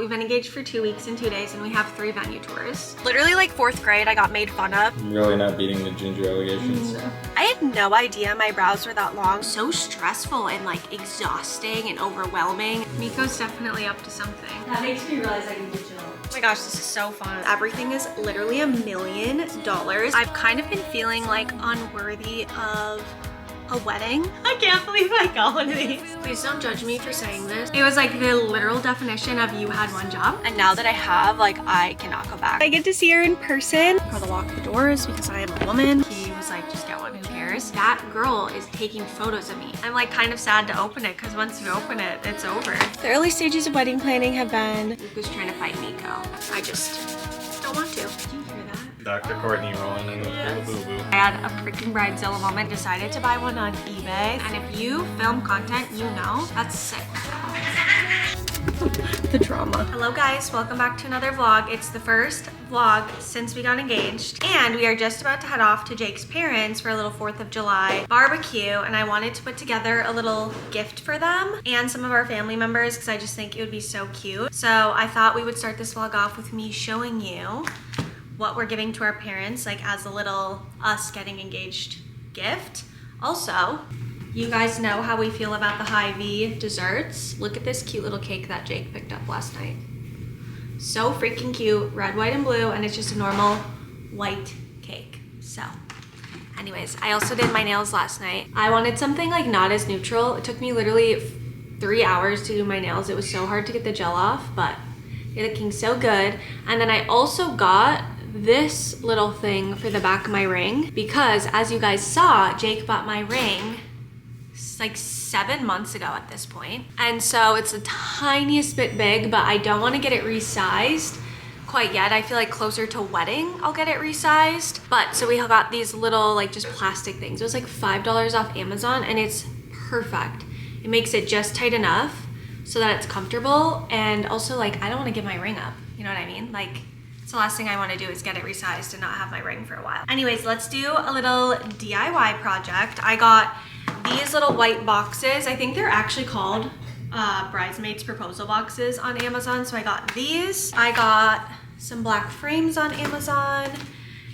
We've been engaged for 2 weeks and 2 days and we have 3 venue tours. Literally like 4th grade, I got made fun of. I'm really not beating the ginger allegations. No. I had no idea my brows were that long. So stressful and like exhausting and overwhelming. Miko's definitely up to something. That makes me realize I need to chill. Oh my gosh, this is so fun. Everything is literally $1 million. I've kind of been feeling like unworthy of a wedding. I can't believe I got one of these. Please don't judge me for saying this. It was like the literal definition of you had one job. And now that I have, like, I cannot go back. I get to see her in person. Gotta lock the doors because I am a woman. He was like, just get one, who cares? That girl is taking photos of me. I'm like kind of sad to open it because once you open it, it's over. The early stages of wedding planning have been Luca's trying to fight Miko. I just don't want to. Did you hear that? Dr. Courtney rolling in the labubu. I had a freaking bridezilla moment. Decided to buy one on eBay. And if you film content, you know that's sick. The drama. Hello guys, welcome back to another vlog. It's the first vlog since we got engaged. And we are just about to head off to Jake's parents for a little 4th of July barbecue. And I wanted to put together a little gift for them and some of our family members because I just think it would be so cute. So I thought we would start this vlog off with me showing you what we're giving to our parents, like as a little us getting engaged gift. Also, you guys know how we feel about the Hy-Vee desserts. Look at this cute little cake that Jake picked up last night. So freaking cute, red, white, and blue, and it's just a normal white cake. So anyways, I also did my nails last night. I wanted something like not as neutral. It took me literally 3 hours to do my nails. It was so hard to get the gel off, but they're looking so good. And then I also got this little thing for the back of my ring because as you guys saw, Jake bought my ring like 7 months ago at this point. And so it's the tiniest bit big, but I don't want to get it resized quite yet. I feel like closer to wedding, I'll get it resized. But so we got these little like just plastic things. It was like $5 off Amazon and it's perfect. It makes it just tight enough so that it's comfortable. And also like, I don't want to give my ring up. You know what I mean? Like, the last thing I want to do is get it resized and not have my ring for a while. Anyways, let's do a little DIY project. I got these little white boxes. I think they're actually called bridesmaids proposal boxes on Amazon. So I got these. I got some black frames on Amazon.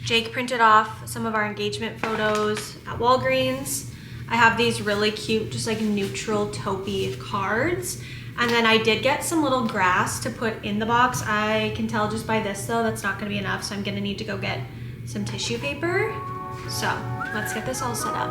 Jake printed off some of our engagement photos at Walgreens. I have these really cute, just like neutral taupey cards. And then I did get some little grass to put in the box. I can tell just by this though, that's not gonna be enough. So I'm gonna need to go get some tissue paper. So let's get this all set up.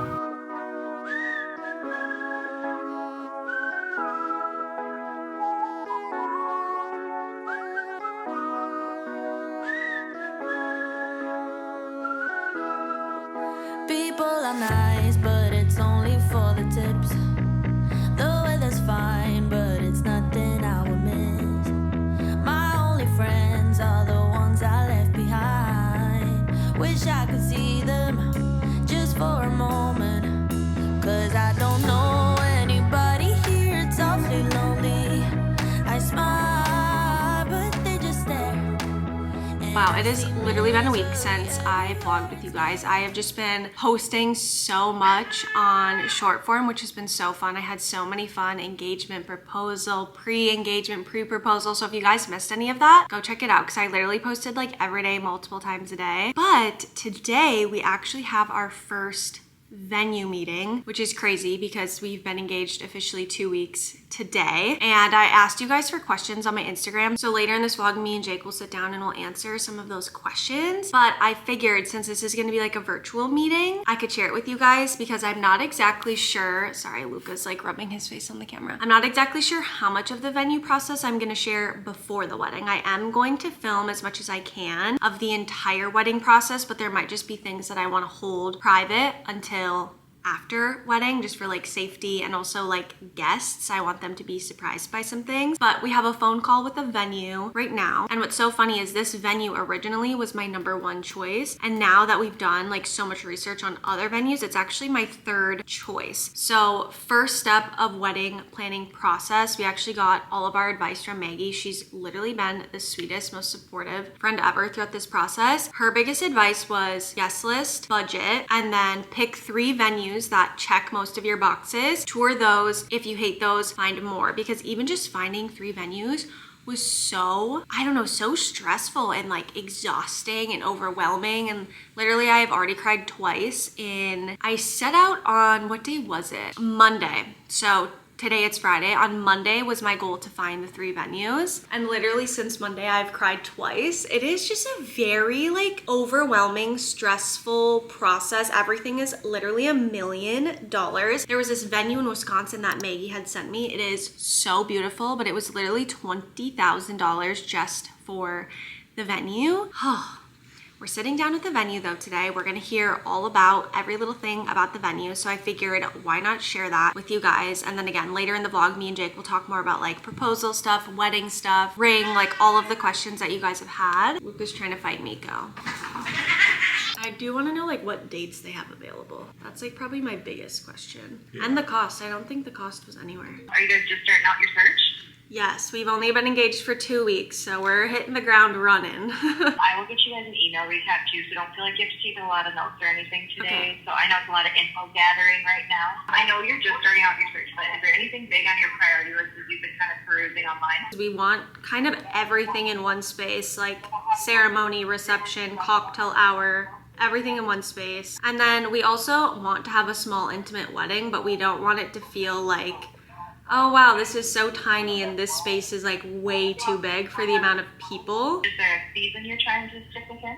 People are nice, but it's only for the tips. The weather's fine, but it's nothing I would miss. My only friends are the ones I left behind. Wish I could see them just for a moment. Cause I don't know anybody here, it's awfully lonely. I smile, but they just stare. Wow, it has literally been a week since I vlogged with you guys. I have just been posting so much on short form, which has been so fun. I had so many fun engagement, proposal, pre-engagement, pre-proposal. So if you guys missed any of that, go check it out because I literally posted like every day, multiple times a day. But today we actually have our first venue meeting, which is crazy because we've been engaged officially 2 weeks today. And I asked you guys for questions on my Instagram. So later in this vlog, me and Jake will sit down and we'll answer some of those questions. But I figured since this is going to be like a virtual meeting, I could share it with you guys because I'm not exactly sure. Sorry, Luca's like rubbing his face on the camera. I'm not exactly sure how much of the venue process I'm going to share before the wedding. I am going to film as much as I can of the entire wedding process, but there might just be things that I want to hold private until after wedding, just for like safety and also like guests. I want them to be surprised by some things. But we have a phone call with a venue right now. And what's so funny is this venue originally was my #1 choice. And now that we've done like so much research on other venues, it's actually my 3rd choice. So first step of wedding planning process, we actually got all of our advice from Maggie. She's literally been the sweetest, most supportive friend ever throughout this process. Her biggest advice was guest list, budget, and then pick 3 venues that check most of your boxes. Tour those. If you hate those, find more, because even just finding 3 venues was so, I don't know, so stressful and like exhausting and overwhelming. And literally I have already cried twice I set out on, what day was it? Monday. So today it's Friday. On Monday was my goal to find the 3 venues. And literally since Monday, I've cried twice. It is just a very like overwhelming, stressful process. Everything is literally $1 million. There was this venue in Wisconsin that Maggie had sent me. It is so beautiful, but it was literally $20,000 just for the venue. We're sitting down at the venue though today. We're gonna hear all about every little thing about the venue. So I figured why not share that with you guys. And then again, later in the vlog, me and Jake will talk more about like proposal stuff, wedding stuff, ring, like all of the questions that you guys have had. Luke is trying to fight Miko. I do wanna know like what dates they have available. That's like probably my biggest question. Yeah. And the cost. I don't think the cost was anywhere. Are you guys just starting out your search? Yes, we've only been engaged for 2 weeks, so we're hitting the ground running. I will get you guys an email recap too, so don't feel like you have to take a lot of notes or anything today. Okay. So I know it's a lot of info gathering right now. I know you're just starting out your search, but is there anything big on your priority list as you've been kind of perusing online? We want kind of everything in one space, like ceremony, reception, cocktail hour, everything in one space. And then we also want to have a small intimate wedding, but we don't want it to feel like, oh wow, this is so tiny and this space is like way too big for the amount of people. Is there a season you're trying to stick within?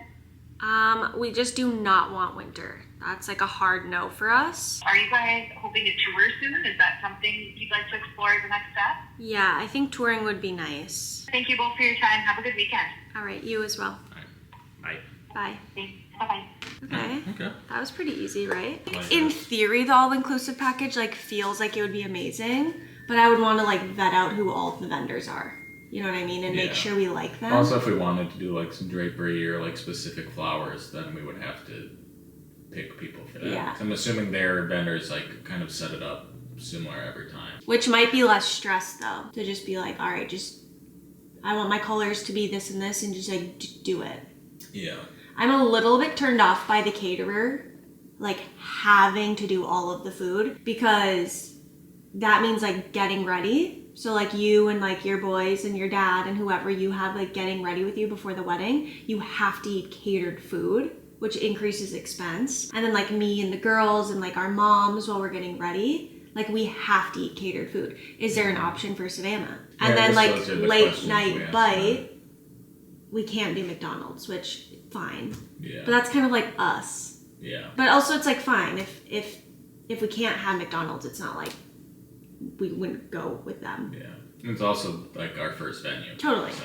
We just do not want winter. That's like a hard no for us. Are you guys hoping to tour soon? Is that something you'd like to explore as the next step? Yeah, I think touring would be nice. Thank you both for your time. Have a good weekend. All right, you as well. Bye. Bye. Thanks. Bye-bye. Okay. That was pretty easy, right? In theory, the all-inclusive package like feels like it would be amazing, but I would want to like vet out who all the vendors are. You know what I mean? And make sure we like them. Also, if we wanted to do like some drapery or like specific flowers, then we would have to pick people for that. Yeah. I'm assuming their vendors like kind of set it up similar every time. Which might be less stress though, to just be like, all right, I want my colors to be this and this and just like do it. Yeah. I'm a little bit turned off by the caterer, like having to do all of the food, because that means like getting ready. So like you and like your boys and your dad and whoever you have like getting ready with you before the wedding, you have to eat catered food, which increases expense. And then like me and the girls and like our moms while we're getting ready, like we have to eat catered food. Is there an option for Savannah? And then like late night bite, we can't do McDonald's, which fine. Yeah. But that's kind of like us. Yeah. But also it's like fine if we can't have McDonald's, it's not like we wouldn't go with them. Yeah. It's also like our first venue. Totally. So.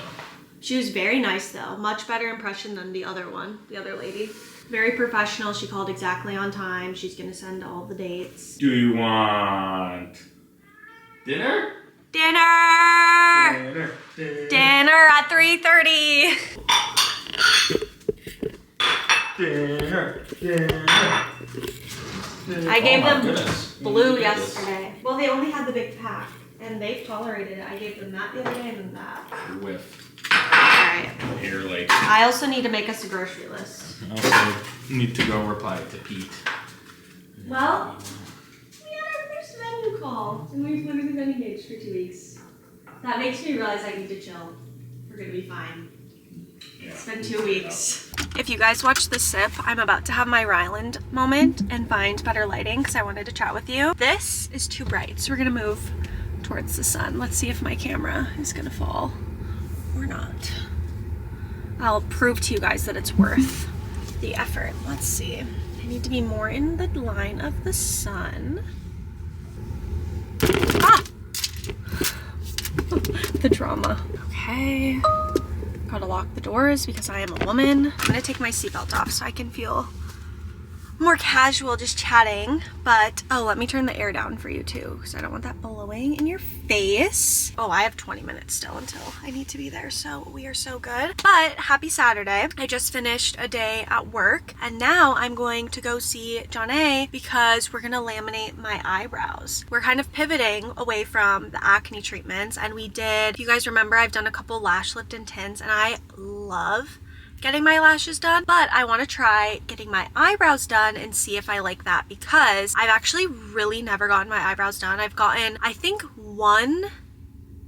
She was very nice though. Much better impression than the other one, the other lady. Very professional. She called exactly on time. She's gonna send all the dates. Do you want dinner? Dinner! Dinner at 3:30. Dinner. I gave them blue yesterday. Well, they only had the big pack, and they've tolerated it. I gave them that the other day and then that. Whiff. Alright. Hair like. I also need to make us a grocery list. I also need to go reply to Pete. Well, we had our first venue call, and we've literally been engaged for 2 weeks. That makes me realize I need to chill. We're gonna be fine. Yeah. It's been 2 weeks. If you guys watch the sip, I'm about to have my Ryland moment and find better lighting because I wanted to chat with you. This is too bright, so we're gonna move towards the sun. Let's see if my camera is gonna fall or not. I'll prove to you guys that it's worth the effort. Let's see. I need to be more in the line of the sun. Ah! The drama. Okay. Gotta lock the doors because I am a woman. I'm gonna take my seatbelt off so I can feel more casual just chatting. But, oh, let me turn the air down for you too because I don't want that blowing in your face. Oh, I have 20 minutes still until I need to be there, so we are so good. But happy Saturday. I just finished a day at work and now I'm going to go see Jonea because we're gonna laminate my eyebrows. We're kind of pivoting away from the acne treatments, and we did, if you guys remember, I've done a couple lash lift and tints and I love getting my lashes done, but I want to try getting my eyebrows done and see if I like that because I've actually really never gotten my eyebrows done. I've gotten, I think, one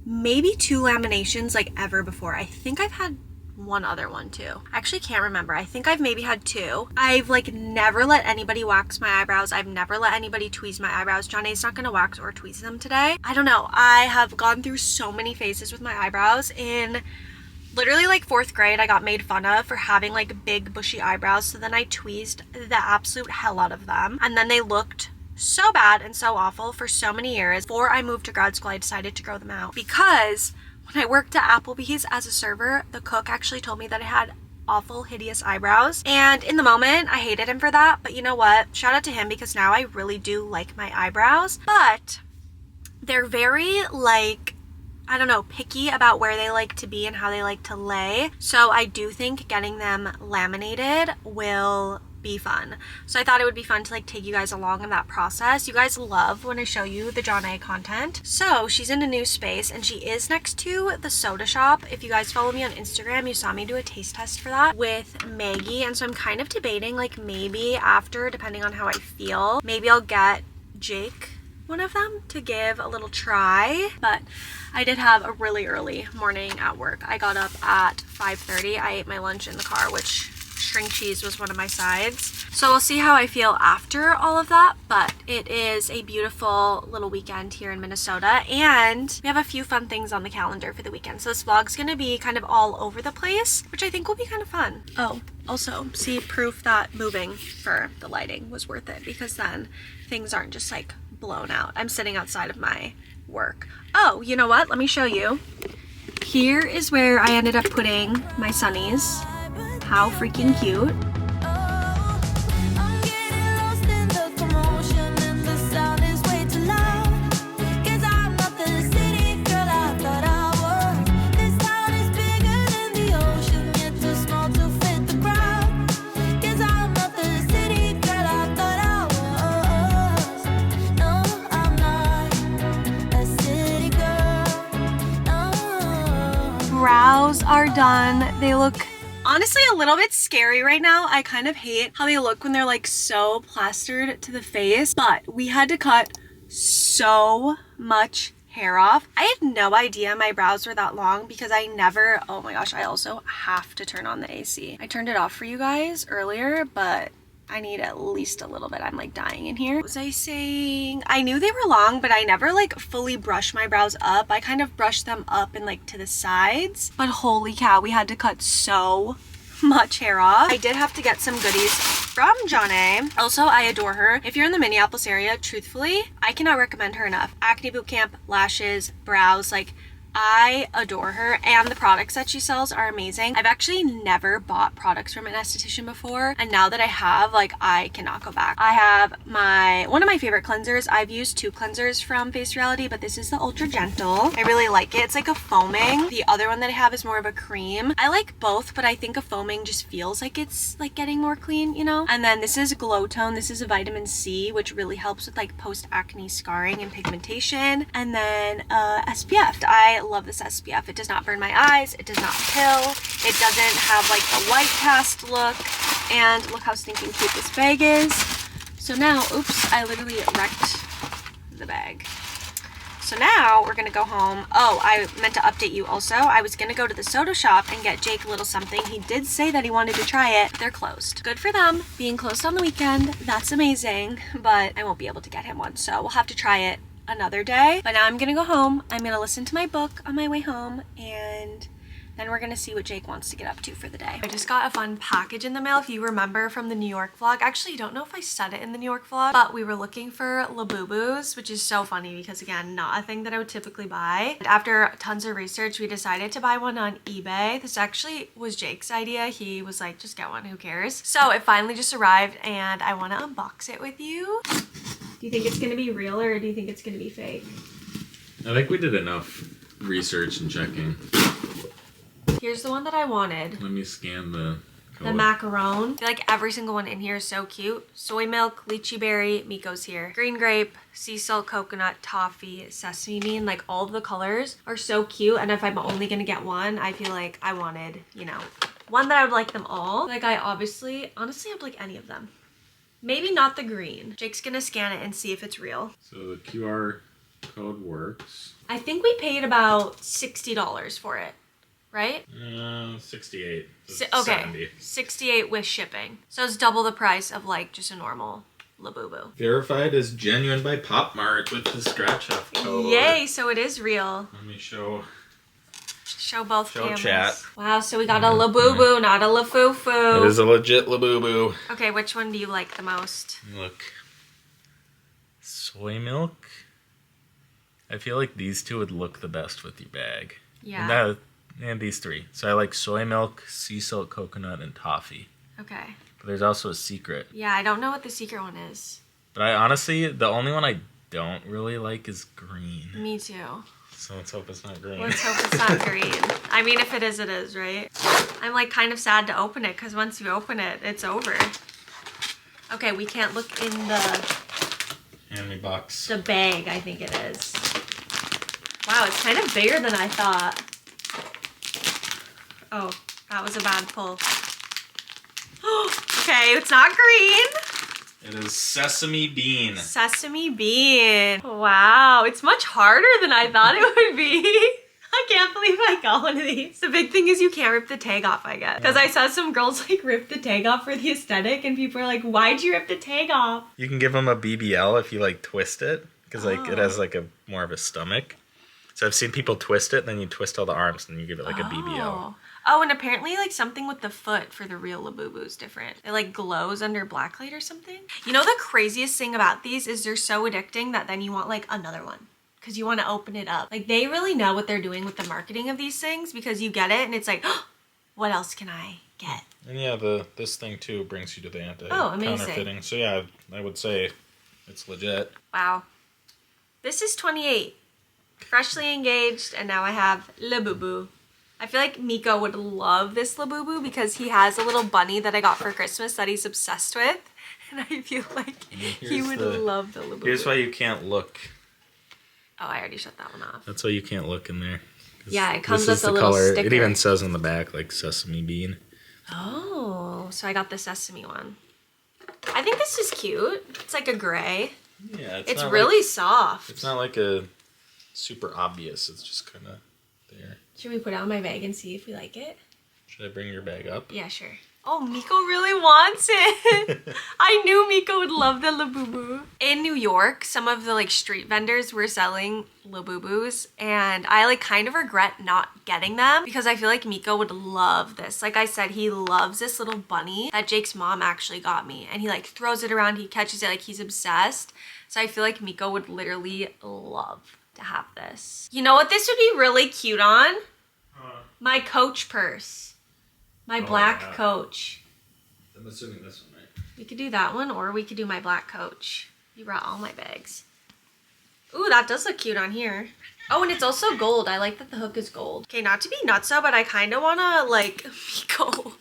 maybe 2 laminations like ever before. I think I've had one other one too. I actually can't remember. I think I've maybe had 2. I've like never let anybody wax my eyebrows. I've never let anybody tweeze my eyebrows. Jonea's not gonna wax or tweeze them today. I don't know. I have gone through so many phases with my eyebrows. In literally like 4th grade, I got made fun of for having like big bushy eyebrows. So then I tweezed the absolute hell out of them. And then they looked so bad and so awful for so many years. Before I moved to grad school, I decided to grow them out because when I worked at Applebee's as a server, the cook actually told me that I had awful, hideous eyebrows. And in the moment, I hated him for that. But you know what? Shout out to him because now I really do like my eyebrows. But they're very like, I don't know, picky about where they like to be and how they like to lay. So I do think getting them laminated will be fun. So I thought it would be fun to like take you guys along in that process. You guys love when I show you the jonea content. So she's in a new space and she is next to the soda shop. If you guys follow me on Instagram, you saw me do a taste test for that with Maggie. And so I'm kind of debating like maybe after, depending on how I feel, maybe I'll get Jake one of them to give a little try. But I did have a really early morning at work. I got up at 5:30. I ate my lunch in the car, which string cheese was one of my sides. So we'll see how I feel after all of that, but it is a beautiful little weekend here in Minnesota and we have a few fun things on the calendar for the weekend. So this vlog's gonna be kind of all over the place, which I think will be kind of fun. Oh, also see proof that moving for the lighting was worth it because then things aren't just like blown out. I'm sitting outside of my work. Oh, you know what? Let me show you. Here is where I ended up putting my sunnies. How freaking cute. I'm getting lost in the commotion and the sound is way too loud. 'Cause I'm not the city girl I thought I was. This town is bigger than the ocean, yet too small to fit the crowd. 'Cause I'm not the city girl I thought I was. No, I'm not a city girl. No. Brows are done. They look honestly a little bit scary right now. I kind of hate how they look when they're like so plastered to the face, but we had to cut so much hair off. I had no idea my brows were that long because I never, oh my gosh, I also have to turn on the AC. I turned it off for you guys earlier, but I need at least a little bit. I'm like dying in here. What was I saying? I knew they were long, but I never like fully brushed my brows up. I kind of brushed them up and like to the sides. But holy cow, we had to cut so much hair off. I did have to get some goodies from jonea. Also, I adore her. If you're in the Minneapolis area, truthfully, I cannot recommend her enough. Acne Bootcamp, lashes, brows, like I adore her and the products that she sells are amazing. I've actually never bought products from an esthetician before and now that I have, like I cannot go back. I have one of my favorite cleansers. I've used 2 cleansers from Face Reality, but this is the Ultra Gentle. I really like it. It's like a foaming. The other one that I have is more of a cream. I like both, but I think a foaming just feels like it's like getting more clean, you know? And then this is Glow Tone. This is a vitamin C, which really helps with like post-acne scarring and pigmentation. And then SPF. I love this SPF. It does not burn my eyes. It does not pill. It doesn't have like the white cast look. And look how stinking cute this bag is. So now, oops, I literally wrecked the bag. So now we're gonna go home. Oh, I meant to update you also. I was gonna go to the soda shop and get Jake a little something. He did say that he wanted to try it. They're closed. Good for them. Being closed on the weekend, that's amazing. But I won't be able to get him one, so we'll have to try it another day. But now I'm gonna go home. I'm gonna listen to my book on my way home and then we're gonna see what Jake wants to get up to for the day. I just got a fun package in the mail. If you remember from the New York vlog, actually I don't know if I said it in the New York vlog, but we were looking for labubus, which is so funny because again, not a thing that I would typically buy. And after tons of research, we decided to buy one on eBay. This actually was Jake's idea. He was like, just get one, who cares? So it finally just arrived and I wanna unbox it with you. Do you think it's gonna be real or do you think it's gonna be fake? I think we did enough research and checking. Here's the one that I wanted. Let me scan the color. The macaron. I feel like every single one in here is so cute. Soy milk, lychee berry, Miko's here. Green grape, sea salt, coconut, toffee, sesame bean. Like all of the colors are so cute. And if I'm only gonna get one, I feel like I wanted, you know, one that I would like them all. Like I honestly, I'd like any of them. Maybe not the green. Jake's gonna scan it and see if it's real. So the QR Code works. I think we paid about $60 for it, right? 68. Okay, 70. 68 with shipping. So it's double the price of like just a normal labubu. Verified as genuine by Pop Mart with the scratch off code. Yay, so it is real. Let me show both cameras. chat. Wow, so we got a labubu, not a lafufu. It is a legit labubu. Okay, which one do you like the most? Look. Soy milk. I feel like these two would look the best with your bag. Yeah. And these three. So I like soy milk, sea salt coconut, and toffee. Okay. But there's also a secret. Yeah, I don't know what the secret one is. But I honestly, the only one I don't really like is green. Me too. So let's hope it's not green. Let's hope it's not green. I mean, if it is, right? I'm like kind of sad to open it because once you open it, it's over. Okay, we can't look in the box. The bag, I think it is. Wow, it's kind of bigger than I thought. Oh, that was a bad pull. Okay, it's not green. It is sesame bean. Sesame bean. Wow, it's much harder than I thought it would be. I can't believe I got one of these. The big thing is you can't rip the tag off, I guess. Because I saw some girls like rip the tag off for the aesthetic and people are like, why'd you rip the tag off? You can give them a BBL if you like twist it. Because like it has like a more of a stomach. So I've seen people twist it, then you twist all the arms and you give it like a BBL. Oh, and apparently like something with the foot for the real labubu is different. It like glows under blacklight or something. You know the craziest thing about these is they're so addicting that then you want like another one. Because you want to open it up. Like they really know what they're doing with the marketing of these things because you get it and it's like, oh, what else can I get? And yeah, this thing too brings you to the amazing. So yeah, I would say it's legit. Wow. This is 28. Freshly engaged and now I have labubu. I feel like Miko would love this labubu because he has a little bunny that I got for Christmas that he's obsessed with. And I feel like he would love the labubu. Here's why you can't look. Oh, I already shut that one off. That's why you can't look in there. Yeah, it comes with a little sticker. It even says on the back like sesame bean. Oh, so I got the sesame one. I think this is cute. It's like a gray. Yeah, it's really like, soft. It's not like a super obvious. It's just kind of there. Should we put it on my bag and see if we like it? Should I bring your bag up? Yeah, sure. Oh, Miko really wants it. I knew Miko would love the labubu. In New York, some of the like street vendors were selling labubus and I like kind of regret not getting them because I feel like Miko would love this. Like I said, he loves this little bunny that Jake's mom actually got me and he like throws it around, he catches it, like he's obsessed. So I feel like Miko would literally love to have this. You know what this would be really cute on? My Coach purse. My black Coach. I'm assuming this one, right? We could do that one or we could do my black Coach. You brought all my bags. Ooh, that does look cute on here. Oh, and it's also gold. I like that the hook is gold. Okay, not to be nutso, but I kind of want to like Miko.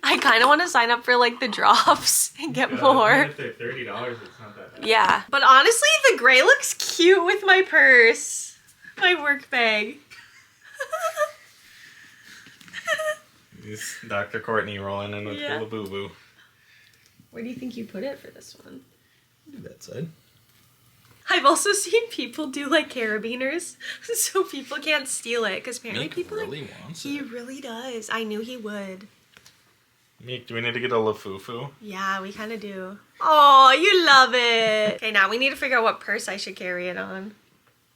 I kind of want to sign up for like the drops and get more. If they're $30, it's not that bad. Yeah, but honestly, the gray looks cute with my purse. My work bag. This Dr. Courtney rolling in with the labubu. Where do you think you put it for this one? Do that side. I've also seen people do like carabiners so people can't steal it because apparently people really wants it. He really does. I knew he would. Meek, do we need to get a lafufu? Yeah, we kind of do. Oh, you love it. Okay, now we need to figure out what purse I should carry it on.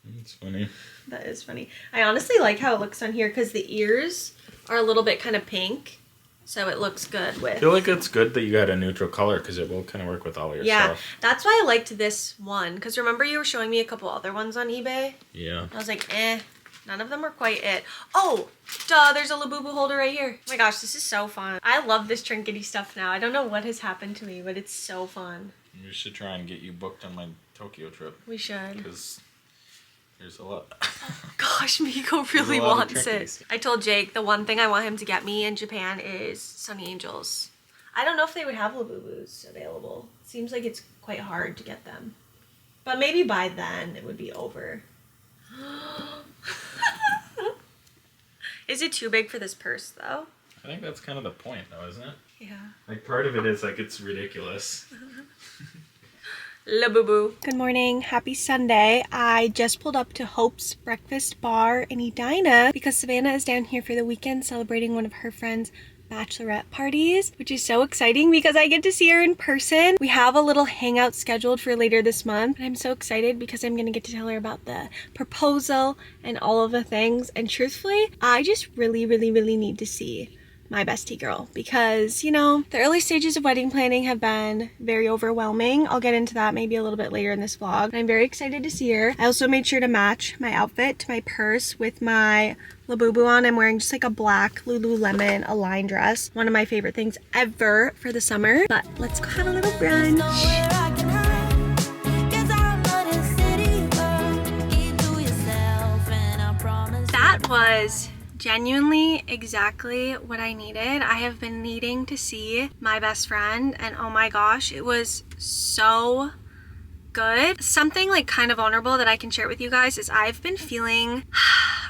That's funny. That is funny. I honestly like how it looks on here because the ears are a little bit kind of pink. So it looks good with... I feel like it's good that you got a neutral color because it will kind of work with all your stuff. Yeah, that's why I liked this one. Because remember you were showing me a couple other ones on eBay? Yeah. I was like, none of them are quite it. Oh, duh, there's a labubu holder right here. Oh my gosh, this is so fun. I love this trinkety stuff now. I don't know what has happened to me, but it's so fun. We should try and get you booked on my Tokyo trip. We should. Because there's a lot. Gosh, Miko really wants it. I told Jake the one thing I want him to get me in Japan is Sunny Angels. I don't know if they would have labubus available. It seems like it's quite hard to get them. But maybe by then it would be over. Is it too big for this purse though? I think that's kind of the point though, isn't it? Yeah. Like part of it is like it's ridiculous. labubu. Good morning, happy Sunday. I just pulled up to Hope's Breakfast Bar in Edina because Savannah is down here for the weekend celebrating one of her friends' bachelorette parties, which is so exciting because I get to see her in person. We have a little hangout scheduled for later this month, and I'm so excited because I'm gonna get to tell her about the proposal and all of the things. And truthfully, I just really need to see my bestie girl because, you know, the early stages of wedding planning have been very overwhelming. I'll get into that maybe a little bit later in this vlog. I'm very excited to see her. I also made sure to match my outfit to my purse with my labubu on. I'm wearing just like a black Lululemon Align dress. One of my favorite things ever for the summer. But let's go have a little brunch. That was genuinely exactly what I needed. I have been needing to see my best friend, and oh my gosh, it was so good. Something like kind of vulnerable that I can share with you guys is I've been feeling,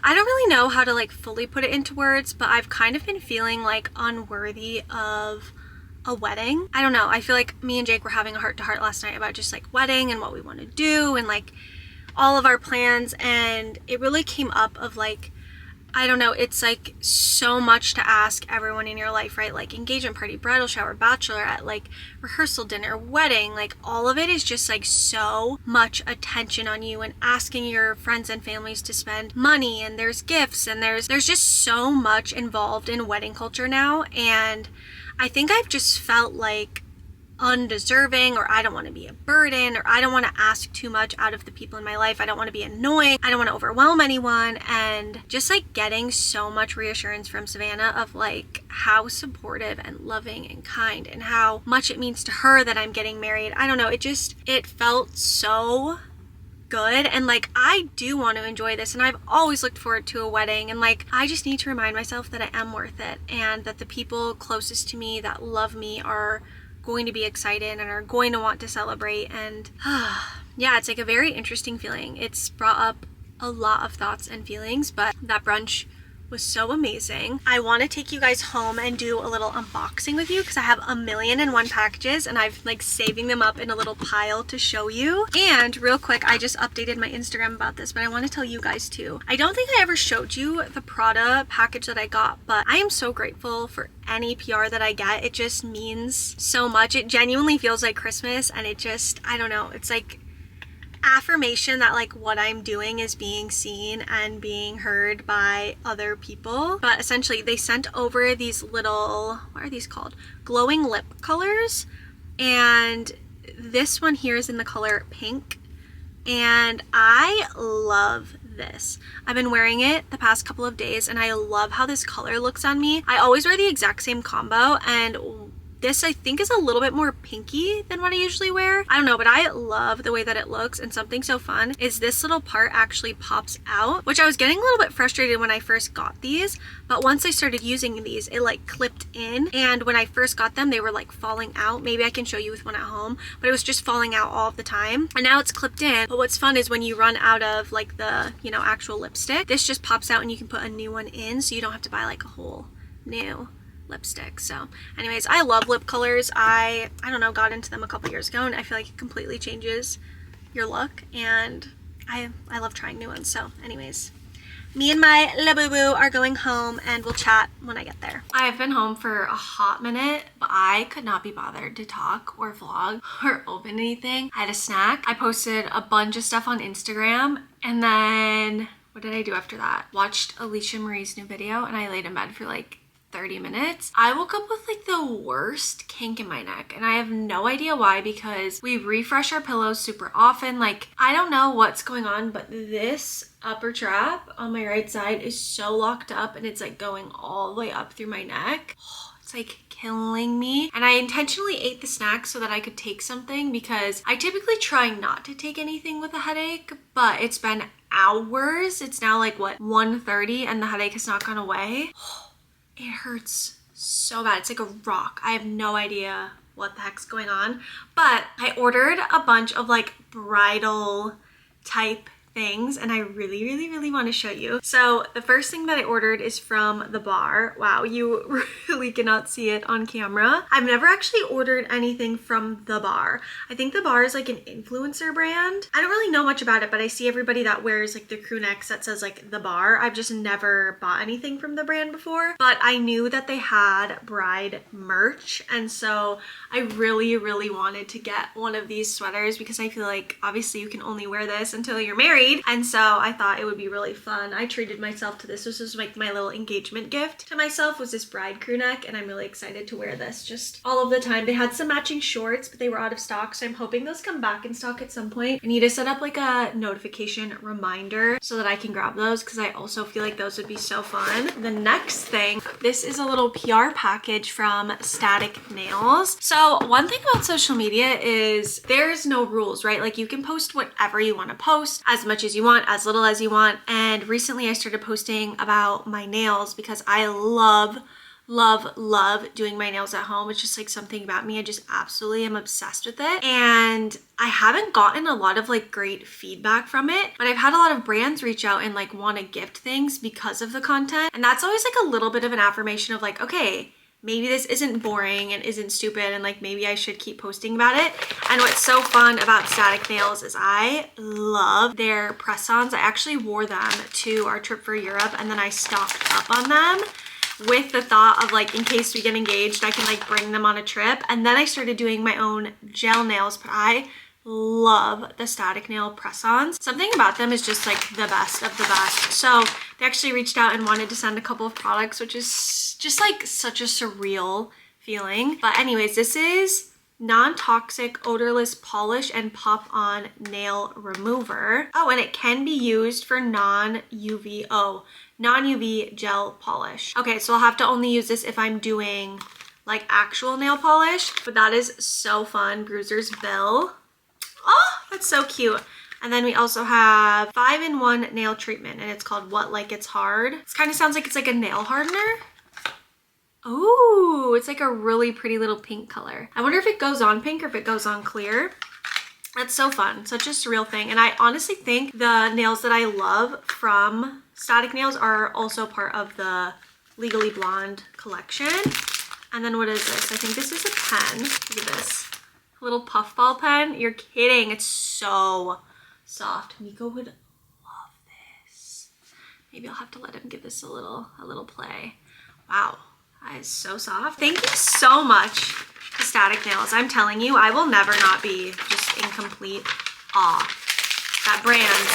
I don't really know how to like fully put it into words, but I've kind of been feeling like unworthy of a wedding. I don't know. I feel like me and Jake were having a heart-to-heart last night about just like wedding and what we want to do and like all of our plans, and it really came up of like, I don't know, it's like so much to ask everyone in your life, right? Like engagement party, bridal shower, bachelorette, like rehearsal dinner, wedding, like all of it is just like so much attention on you, and asking your friends and families to spend money, and there's gifts, and there's just so much involved in wedding culture now. And I think I've just felt like undeserving, or I don't want to be a burden, or I don't want to ask too much out of the people in my life. I don't want to be annoying. I don't want to overwhelm anyone. And just like getting so much reassurance from Savannah of like how supportive and loving and kind and how much it means to her that I'm getting married. I don't know. It felt so good, and like I do want to enjoy this, and I've always looked forward to a wedding, and like I just need to remind myself that I am worth it, and that the people closest to me that love me are going to be excited and are going to want to celebrate. And yeah, it's like a very interesting feeling. It's brought up a lot of thoughts and feelings, but that brunch was so amazing. I want to take you guys home and do a little unboxing with you because I have 1,000,001 packages, and I've like saving them up in a little pile to show you. And real quick, I just updated my Instagram about this, but I want to tell you guys too. I don't think I ever showed you the Prada package that I got, but I am so grateful for any PR that I get. It just means so much. It genuinely feels like Christmas, and it just, I don't know, it's like affirmation that like what I'm doing is being seen and being heard by other people. But essentially they sent over these little, what are these called? Glowing lip colors, and this one here is in the color pink, and I love this. I've been wearing it the past couple of days, and I love how this color looks on me. I always wear the exact same combo, and this I think is a little bit more pinky than what I usually wear. I don't know, but I love the way that it looks. And something so fun is this little part actually pops out, which I was getting a little bit frustrated when I first got these, but once I started using these, it like clipped in, and when I first got them, they were like falling out. Maybe I can show you with one at home, but it was just falling out all of the time, and now it's clipped in. But what's fun is when you run out of like the, you know, actual lipstick, this just pops out and you can put a new one in, so you don't have to buy like a whole new lipstick. So anyways, I love lip colors. I don't know, got into them a couple years ago, and I feel like it completely changes your look, and I love trying new ones. So anyways, me and my labubu are going home, and we'll chat when I get there. I've been home for a hot minute, but I could not be bothered to talk or vlog or open anything. I had a snack. I posted a bunch of stuff on Instagram, and then what did I do after that? Watched Alicia Marie's new video, and I laid in bed for like 30 minutes. I woke up with like the worst kink in my neck, and I have no idea why, because we refresh our pillows super often. Like I don't know what's going on, but this upper trap on my right side is so locked up, and it's like going all the way up through my neck. It's like killing me. And I intentionally ate the snack so that I could take something, because I typically try not to take anything with a headache, but it's been hours. It's now like what, 1:30, and the headache has not gone away. It hurts so bad. It's like a rock. I have no idea what the heck's going on, but I ordered a bunch of like bridal type things and I really want to show you. So the first thing that I ordered is from the bar. Wow, you really cannot see it on camera. I've never actually ordered anything from the bar. I think the bar is like an influencer brand. I don't really know much about it, but I see everybody that wears like the crew necks that says like the bar. I've just never bought anything from the brand before, but I knew that they had bride merch, and so I really wanted to get one of these sweaters because I feel like obviously you can only wear this until you're married, and so I thought it would be really fun. I treated myself to this. This was like my little engagement gift to myself, was this bride crew neck, and I'm really excited to wear this just all of the time. They had some matching shorts, but they were out of stock, so I'm hoping those come back in stock at some point. I need to set up like a notification reminder so that I can grab those because I also feel like those would be so fun. The next thing, this is a little PR package from Static Nails. So one thing about social media is there's no rules, right? Like you can post whatever you want to post, as much as you want, as little as you want. And recently I started posting about my nails because I love doing my nails at home. It's just like something about me. I just absolutely am obsessed with it. And I haven't gotten a lot of like great feedback from it, but I've had a lot of brands reach out and like want to gift things because of the content. And that's always like a little bit of an affirmation of like, okay, maybe this isn't boring and isn't stupid and like maybe I should keep posting about it. And what's so fun about Static Nails is I love their press-ons. I actually wore them to our trip for Europe and then I stocked up on them with the thought of like, in case we get engaged, I can like bring them on a trip. And then I started doing my own gel nails, but I love the Static Nail press-ons. Something about them is just like the best of the best. So they actually reached out and wanted to send a couple of products, which is just like such a surreal feeling. But anyways, this is non-toxic odorless polish and pop-on nail remover. Oh, and it can be used for non-UV gel polish. Okay, so I'll have to only use this if I'm doing like actual nail polish, but that is so fun. Bruiser's Bill. Oh, that's so cute. And then we also have 5-in-1 nail treatment, and it's called What Like It's Hard. This kind of sounds like it's like a nail hardener. Oh, it's like a really pretty little pink color. I wonder if it goes on pink or if it goes on clear. That's so fun. Such a surreal thing. And I honestly think the nails that I love from Static Nails are also part of the Legally Blonde collection. And then what is this? I think this is a pen. Look at this. A little puffball pen. You're kidding. It's so soft. Nico would love this. Maybe I'll have to let him give this a little play. Wow. That is so soft. Thank you so much to Static Nails. I'm telling you, I will never not be just in complete awe. That brand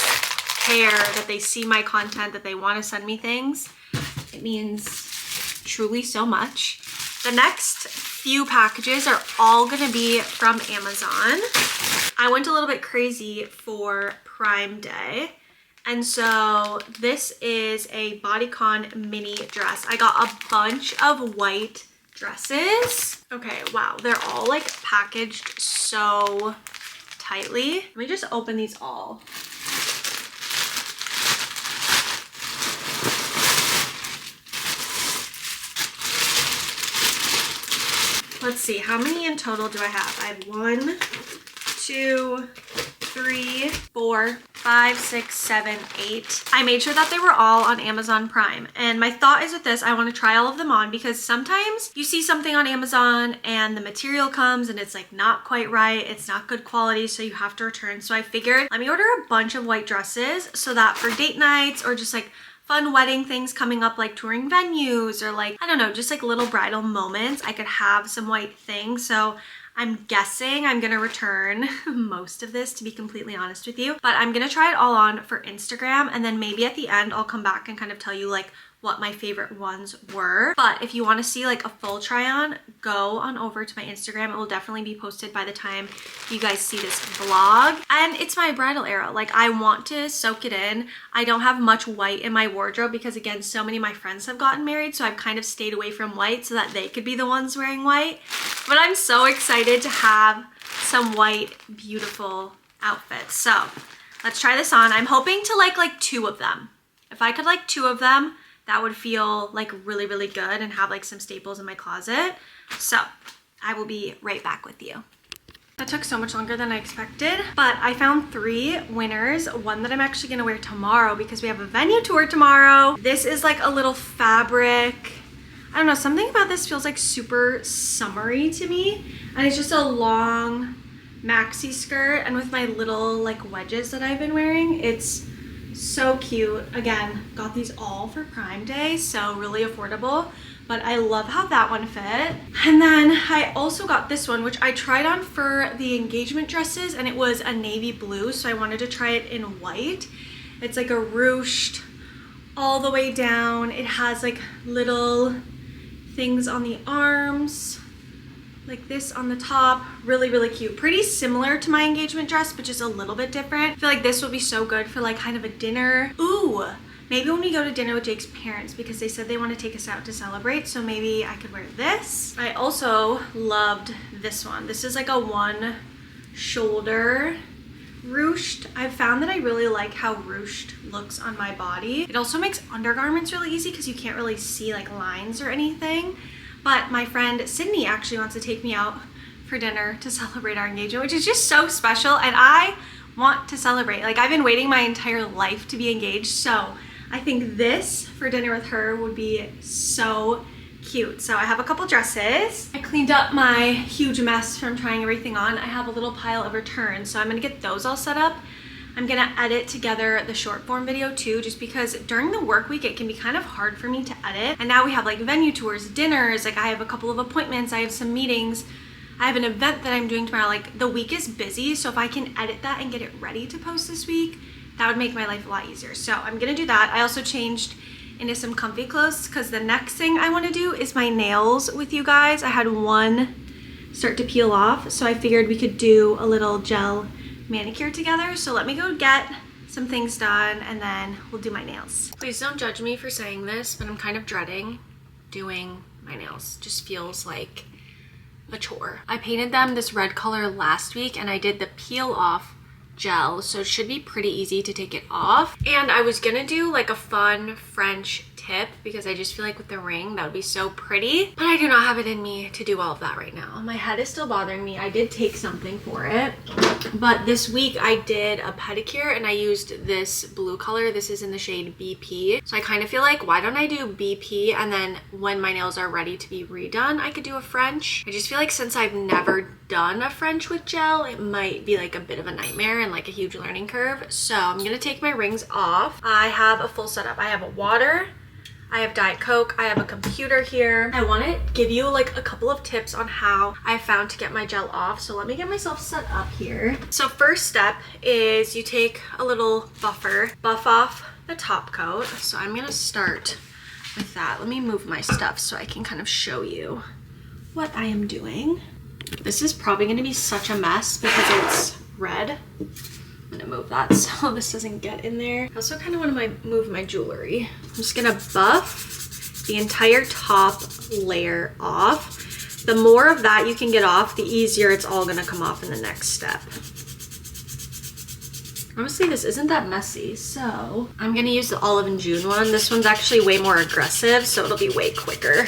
care, that they see my content, that they want to send me things. It means truly so much. The next few packages are all gonna be from Amazon. I went a little bit crazy for Prime Day. And so this is a bodycon mini dress. I got a bunch of white dresses. Okay, wow, they're all like packaged so tightly. Let me just open these all. Let's see, how many in total do I have? I have 1, 2, 3, 4, 5, 6, 7, 8. I made sure that they were all on Amazon Prime. And my thought is with this, I want to try all of them on because sometimes you see something on Amazon and the material comes and it's like not quite right. It's not good quality, so you have to return. So I figured, let me order a bunch of white dresses so that for date nights or just like fun wedding things coming up, like touring venues or like, I don't know, just like little bridal moments, I could have some white things. So I'm guessing I'm gonna return most of this, to be completely honest with you, but I'm gonna try it all on for Instagram, and then maybe at the end I'll come back and kind of tell you like what my favorite ones were. But if you want to see like a full try on, go on over to my Instagram. It will definitely be posted by the time you guys see this vlog. And it's my bridal era. Like, I want to soak it in. I don't have much white in my wardrobe because, again, so many of my friends have gotten married, so I've kind of stayed away from white so that they could be the ones wearing white. But I'm so excited to have some white, beautiful outfits. So let's try this on. I'm hoping to like 2 of them. If I could like 2 of them, that would feel like really, really good and have like some staples in my closet. So I will be right back with you. That took so much longer than I expected, but I found 3 winners. One that I'm actually gonna wear tomorrow because we have a venue tour tomorrow. This is like a little fabric. I don't know, something about this feels like super summery to me. And it's just a long maxi skirt, and with my little like wedges that I've been wearing, it's so cute. Again, got these all for Prime Day, so really affordable. But I love how that one fit. And then I also got this one, which I tried on for the engagement dresses, and it was a navy blue, so I wanted to try it in white. It's like a ruched all the way down. It has like little things on the arms, like this on the top. Really, really cute. Pretty similar to my engagement dress, but just a little bit different. I feel like this would be so good for like kind of a dinner. Ooh. Maybe when we go to dinner with Jake's parents, because they said they want to take us out to celebrate, so maybe I could wear this. I also loved this one. This is like a one shoulder ruched. I've found that I really like how ruched looks on my body. It also makes undergarments really easy because you can't really see like lines or anything. But my friend Sydney actually wants to take me out for dinner to celebrate our engagement, which is just so special, and I want to celebrate. Like, I've been waiting my entire life to be engaged, so I think this for dinner with her would be so cute. So I have a couple dresses. I cleaned up my huge mess from trying everything on. I have a little pile of returns, so I'm gonna get those all set up. I'm gonna edit together the short form video too, just because during the work week it can be kind of hard for me to edit. And now we have like venue tours, dinners, like I have a couple of appointments, I have some meetings, I have an event that I'm doing tomorrow. Like, the week is busy, so if I can edit that and get it ready to post this week, that would make my life a lot easier. So I'm gonna do that. I also changed into some comfy clothes because the next thing I wanna do is my nails with you guys. I had one start to peel off, so I figured we could do a little gel manicure together. So let me go get some things done and then we'll do my nails. Please don't judge me for saying this, but I'm kind of dreading doing my nails. Just feels like a chore. I painted them this red color last week and I did the peel off gel, so it should be pretty easy to take it off. And I was gonna do like a fun French tip because I just feel like with the ring that would be so pretty, but I do not have it in me to do all of that right now. My head is still bothering me. I did take something for it, but this week I did a pedicure and I used this blue color. This is in the shade BP, so I kind of feel like, why don't I do BP, and then when my nails are ready to be redone I could do a French. I just feel like since I've never done a French with gel, it might be like a bit of a nightmare and like a huge learning curve. So I'm gonna take my rings off. I have a full setup. I have a water, I have Diet Coke, I have a computer here. I want to give you like a couple of tips on how I found to get my gel off. So let me get myself set up here. So first step is you take a little buffer, buff off the top coat. So I'm gonna start with that. Let me move my stuff so I can kind of show you what I am doing. This is probably gonna be such a mess because it's red. I'm gonna move that so this doesn't get in there. I also kind of want to move my jewelry. I'm just gonna buff the entire top layer off. The more of that you can get off, the easier it's all gonna come off in the next step. Honestly, this isn't that messy, so I'm gonna use the Olive and June one. This one's actually way more aggressive, so it'll be way quicker.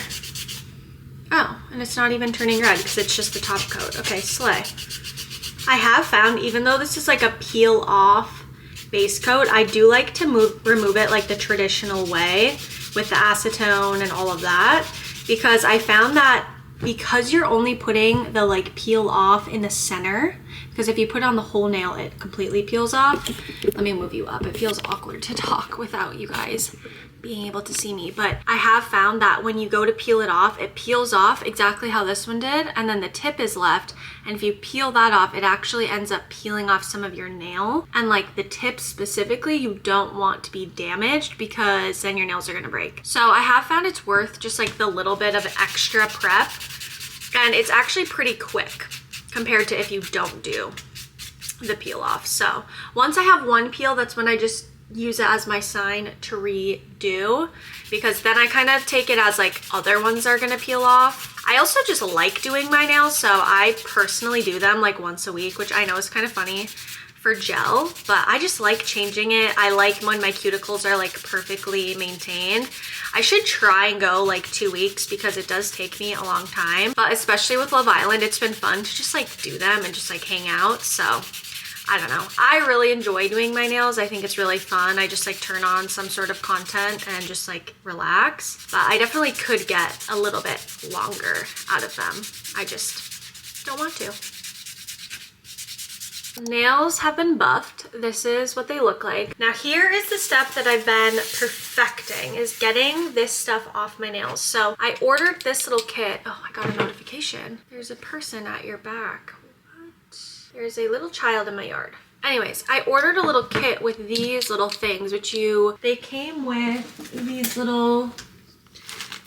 Oh, and it's not even turning red because it's just the top coat. Okay, slay. I have found, even though this is like a peel off base coat, I do like to remove it like the traditional way with the acetone and all of that, because I found that because you're only putting the like peel off in the center, because if you put on the whole nail it completely peels off. Let me move you up. It feels awkward to talk without you guys being able to see me, but I have found that when you go to peel it off, it peels off exactly how this one did, and then the tip is left, and if you peel that off, it actually ends up peeling off some of your nail, and like the tip specifically you don't want to be damaged because then your nails are gonna break. So I have found it's worth just like the little bit of extra prep, and it's actually pretty quick compared to if you don't do the peel off. So once I have one peel, that's when I just use it as my sign to redo, because then I kind of take it as like other ones are gonna peel off. I also just like doing my nails, so I personally do them like once a week, which I know is kind of funny for gel, but I just like changing it. I like when my cuticles are like perfectly maintained. I should try and go like 2 weeks because it does take me a long time, but especially with Love Island, it's been fun to just like do them and just like hang out. So I don't know. I really enjoy doing my nails. I think it's really fun. I just like turn on some sort of content and just like relax, but I definitely could get a little bit longer out of them. I just don't want to. Nails have been buffed. This is what they look like. Now here is the step that I've been perfecting, is getting this stuff off my nails. So I ordered this little kit. Oh, I got a notification. There's a person at your back. What? There's a little child in my yard. Anyways, I ordered a little kit with these little things, they came with these little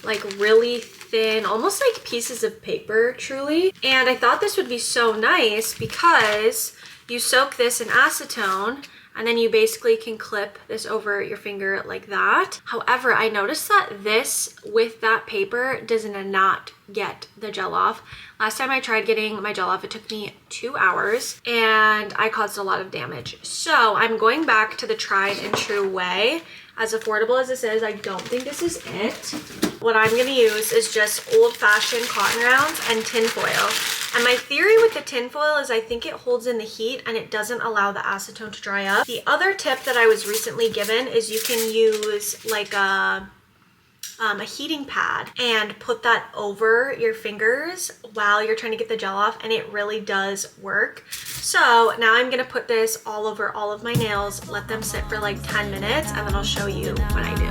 like really thin, almost like pieces of paper, truly. And I thought this would be so nice because you soak this in acetone and then you basically can clip this over your finger like that. However, I noticed that this with that paper does not get the gel off. Last time I tried getting my gel off, it took me 2 hours and I caused a lot of damage. So I'm going back to the tried and true way. As affordable as this is, I don't think this is it. What I'm gonna use is just old-fashioned cotton rounds and tin foil. And my theory with the tin foil is I think it holds in the heat and it doesn't allow the acetone to dry up. The other tip that I was recently given is you can use like a heating pad and put that over your fingers while you're trying to get the gel off, and it really does work. So now I'm gonna put this all over all of my nails, let them sit for like 10 minutes, and then I'll show you when I do.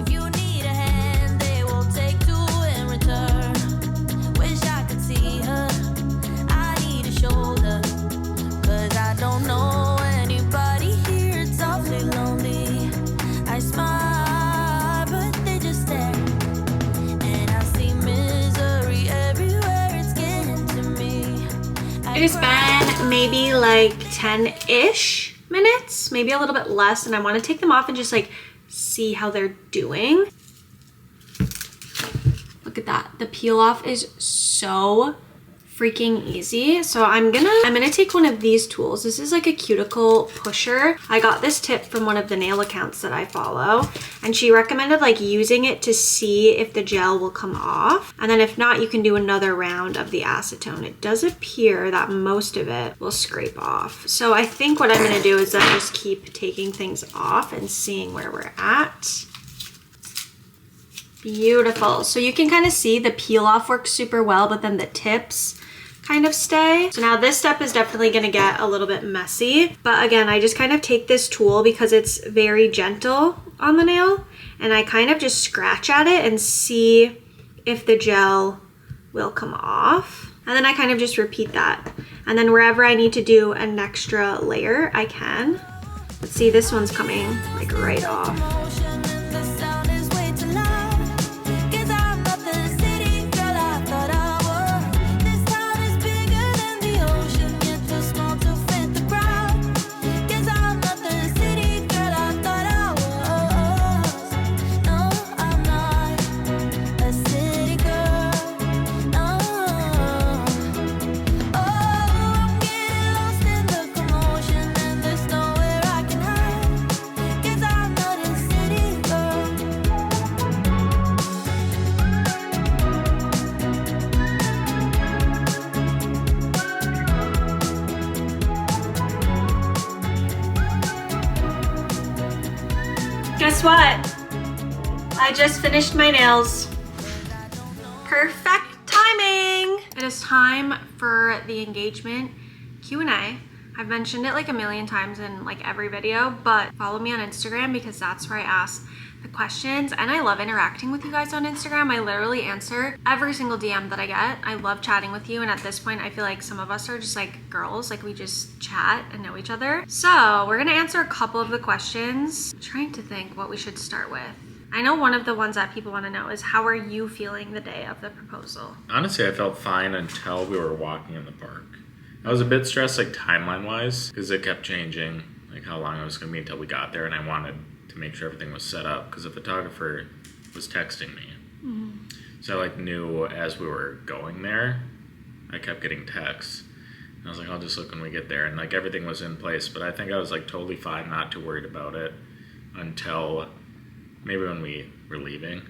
If you need a hand, they will take two in return. Wish I could see her. I need a shoulder, 'cause I don't know anybody here. It's awfully lonely. I smile, but they just stare. And I see misery everywhere. It's getting to me. It has been maybe like 10-ish minutes, maybe a little bit less, and I want to take them off and just like see how they're doing. Look at that. The peel off is so freaking easy. So I'm gonna take one of these tools. This is like a cuticle pusher. I got this tip from one of the nail accounts that I follow, and she recommended like using it to see if the gel will come off, and then if not, you can do another round of the acetone. It does appear that most of it will scrape off. So I think what I'm gonna do is then just keep taking things off and seeing where we're at. Beautiful. So you can kind of see the peel off works super well, but then the tips kind of stay. So now this step is definitely going to get a little bit messy, but again, I just kind of take this tool because it's very gentle on the nail, and I kind of just scratch at it and see if the gel will come off, and then I kind of just repeat that, and then wherever I need to do an extra layer, I can. Let's see, this one's coming like right off. Guess what? I just finished my nails. Perfect timing. It is time for the engagement Q&A. I've mentioned it like a million times in like every video, but follow me on Instagram because that's where I ask the questions, and I love interacting with you guys on Instagram. I literally answer every single DM that I get. I love chatting with you, and at this point I feel like some of us are just like girls, like we just chat and know each other. So we're gonna answer a couple of the questions. I'm trying to think what we should start with. I know one of the ones that people want to know is, how are you feeling the day of the proposal? Honestly, I felt fine until we were walking in the park. I was a bit stressed, like timeline wise, because it kept changing, like how long it was gonna be until we got there, and I wanted to make sure everything was set up because the photographer was texting me. So I like knew as we were going there, I kept getting texts, I was like, I'll just look when we get there. And like everything was in place. But I think I was like totally fine, not too worried about it until maybe when we were leaving.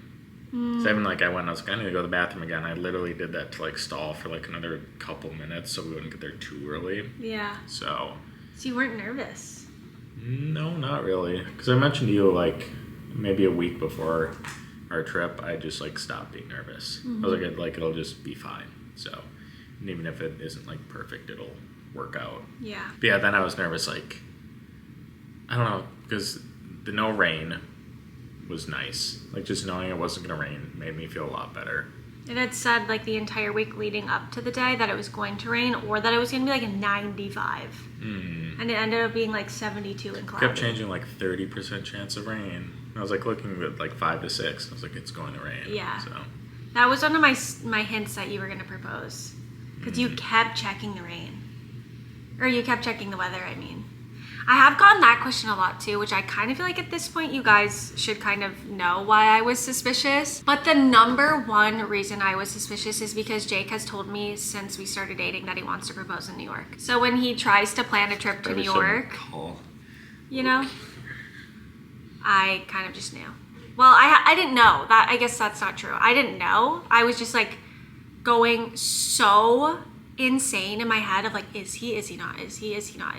So even like I went, I was like, I need to go to the bathroom again. I literally did that to like stall for like another couple minutes so we wouldn't get there too early. Yeah. So you weren't nervous? No, not really. Because I mentioned to you like maybe a week before our trip, I just like stopped being nervous. I was like, it'll just be fine. So, and even if it isn't like perfect, it'll work out. Yeah. But yeah, then I was nervous, like, I don't know, because the no rain was nice. Like just knowing it wasn't gonna rain made me feel a lot better. It had said like the entire week leading up to the day that it was going to rain or that it was gonna be like a 95. And it ended up being like 72 and cloudy. Kept changing like 30% chance of rain. I was like looking at like 5 to 6. I was like, it's going to rain. Yeah. So that was one of my hints that you were gonna propose. Because you kept checking the rain. Or you kept checking the weather, I mean. I have gotten that question a lot too, which I kind of feel like at this point you guys should kind of know why I was suspicious. But the number one reason I was suspicious is because Jake has told me since we started dating that he wants to propose in New York. So when he tries to plan a trip to New York, you know, I kind of just knew. Well, I didn't know that. I guess that's not true. I didn't know. I was just like going so insane in my head of like, is he not, is he not,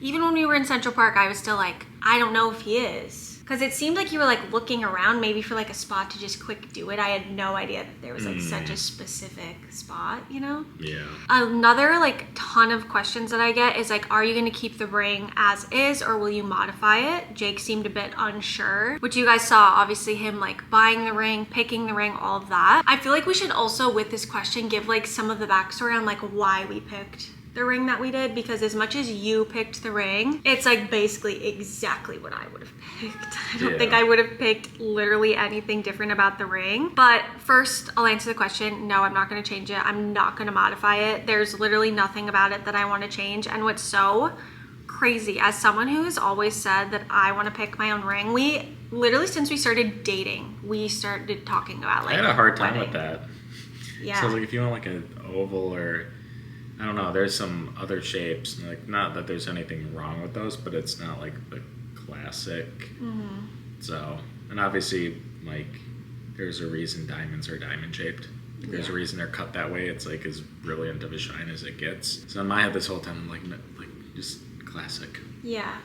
even when we were in Central Park, I was still like, I don't know if he is, because it seemed like you were like looking around maybe for like a spot to just quick do it. I had no idea that there was like such a specific spot, you know? Yeah. Another like ton of questions that I get is like, are you going to keep the ring as is or will you modify it? Jake seemed a bit unsure, which you guys saw, obviously him like buying the ring, picking the ring, all of that. I feel like we should also with this question give like some of the backstory on like why we picked the ring that we did, because as much as you picked the ring, it's like basically exactly what I would have picked. I don't think I would have picked literally anything different about the ring. But first, I'll answer the question. No, I'm not going to change it. I'm not going to modify it. There's literally nothing about it that I want to change. And what's so crazy, as someone who has always said that I want to pick my own ring, we literally, since we started dating, we started talking about like, I had a hard time with that. Yeah. So like if you want like an oval or I don't know, there's some other shapes, like not that there's anything wrong with those, but it's not like the classic. So, and obviously like there's a reason diamonds are diamond shaped. There's a reason they're cut that way. It's like as brilliant of a shine as it gets. So in my head this whole time I'm like just classic. Yeah.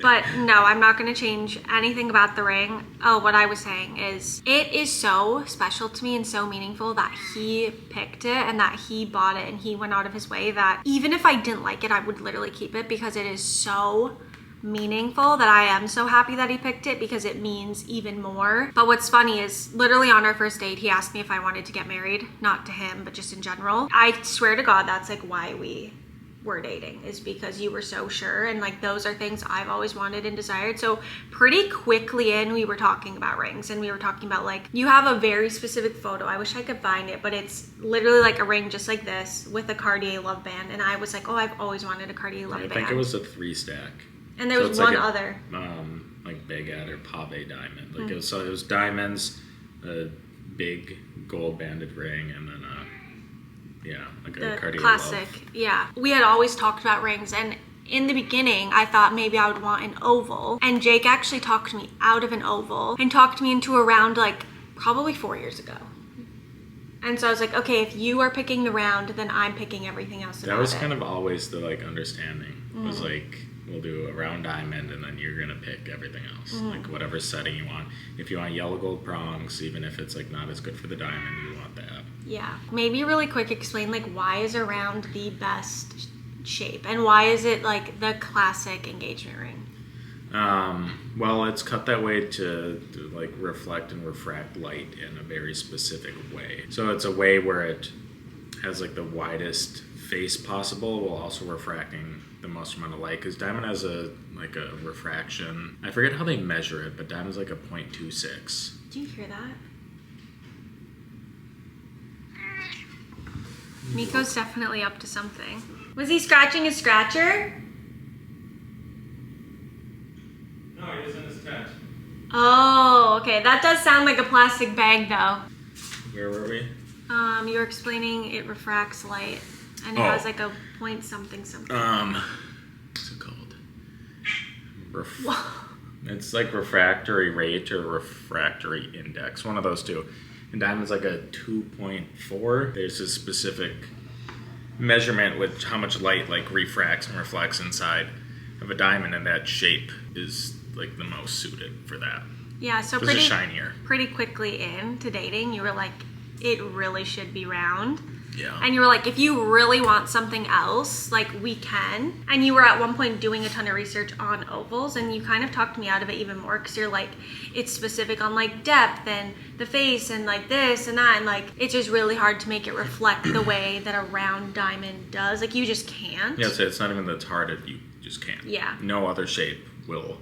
But no, I'm not going to change anything about the ring. Oh, what I was saying is it is so special to me and so meaningful that he picked it and that he bought it and he went out of his way that even if I didn't like it, I would literally keep it because it is so meaningful that I am so happy that he picked it because it means even more. But what's funny is literally on our first date, he asked me if I wanted to get married, not to him, but just in general. I swear to God, that's like why we were dating, is because you were so sure, and like those are things I've always wanted and desired. So pretty quickly in, we were talking about rings and we were talking about like, you have a very specific photo, I wish I could find it, but it's literally like a ring just like this with a Cartier love band, and I was like, oh, I've always wanted a Cartier love band. I think it was a 3-stack. And there was one other. Like baguette or pave diamond. Like it was diamonds, a big gold banded ring, and then like a Cartier classic love. Yeah, we had always talked about rings, and in the beginning I thought maybe I would want an oval, and Jake actually talked me out of an oval and talked me into a round like probably 4 years ago. And so I was like, okay, if you are picking the round, then I'm picking everything else about it. That was kind of always the like understanding. It was like, we'll do a round diamond and then you're gonna pick everything else, like whatever setting you want. If you want yellow gold prongs, even if it's like not as good for the diamond, you want that. Yeah, maybe really quick explain like why is a round the best shape and why is it like the classic engagement ring? Well, it's cut that way to like reflect and refract light in a very specific way. So it's a way where it has like the widest face possible while also refracting the most amount of light, because diamond has a refraction, I forget how they measure it, but diamond's like a 0.26. Do you hear that? Miko's definitely up to something. Was he scratching his scratcher? No, he was in his tent. Oh, okay. That does sound like a plastic bag though. Where were we? You were explaining it refracts light. And it has like a point something something. What's it called? It's like refractory rate or refractory index, one of those two. And diamond's like a 2.4. There's a specific measurement with how much light like refracts and reflects inside of a diamond, and that shape is like the most suited for that. Yeah, so it's shinier. Pretty quickly into dating, you were like, it really should be round. Yeah. And you were like, if you really want something else, like we can. And you were at one point doing a ton of research on ovals, and you kind of talked me out of it even more because you're like, it's specific on like depth and the face and like this and that, and like it's just really hard to make it reflect the way that a round diamond does. Like you just can't. Yeah, so it's not even that it's hard, you just can't. Yeah. No other shape will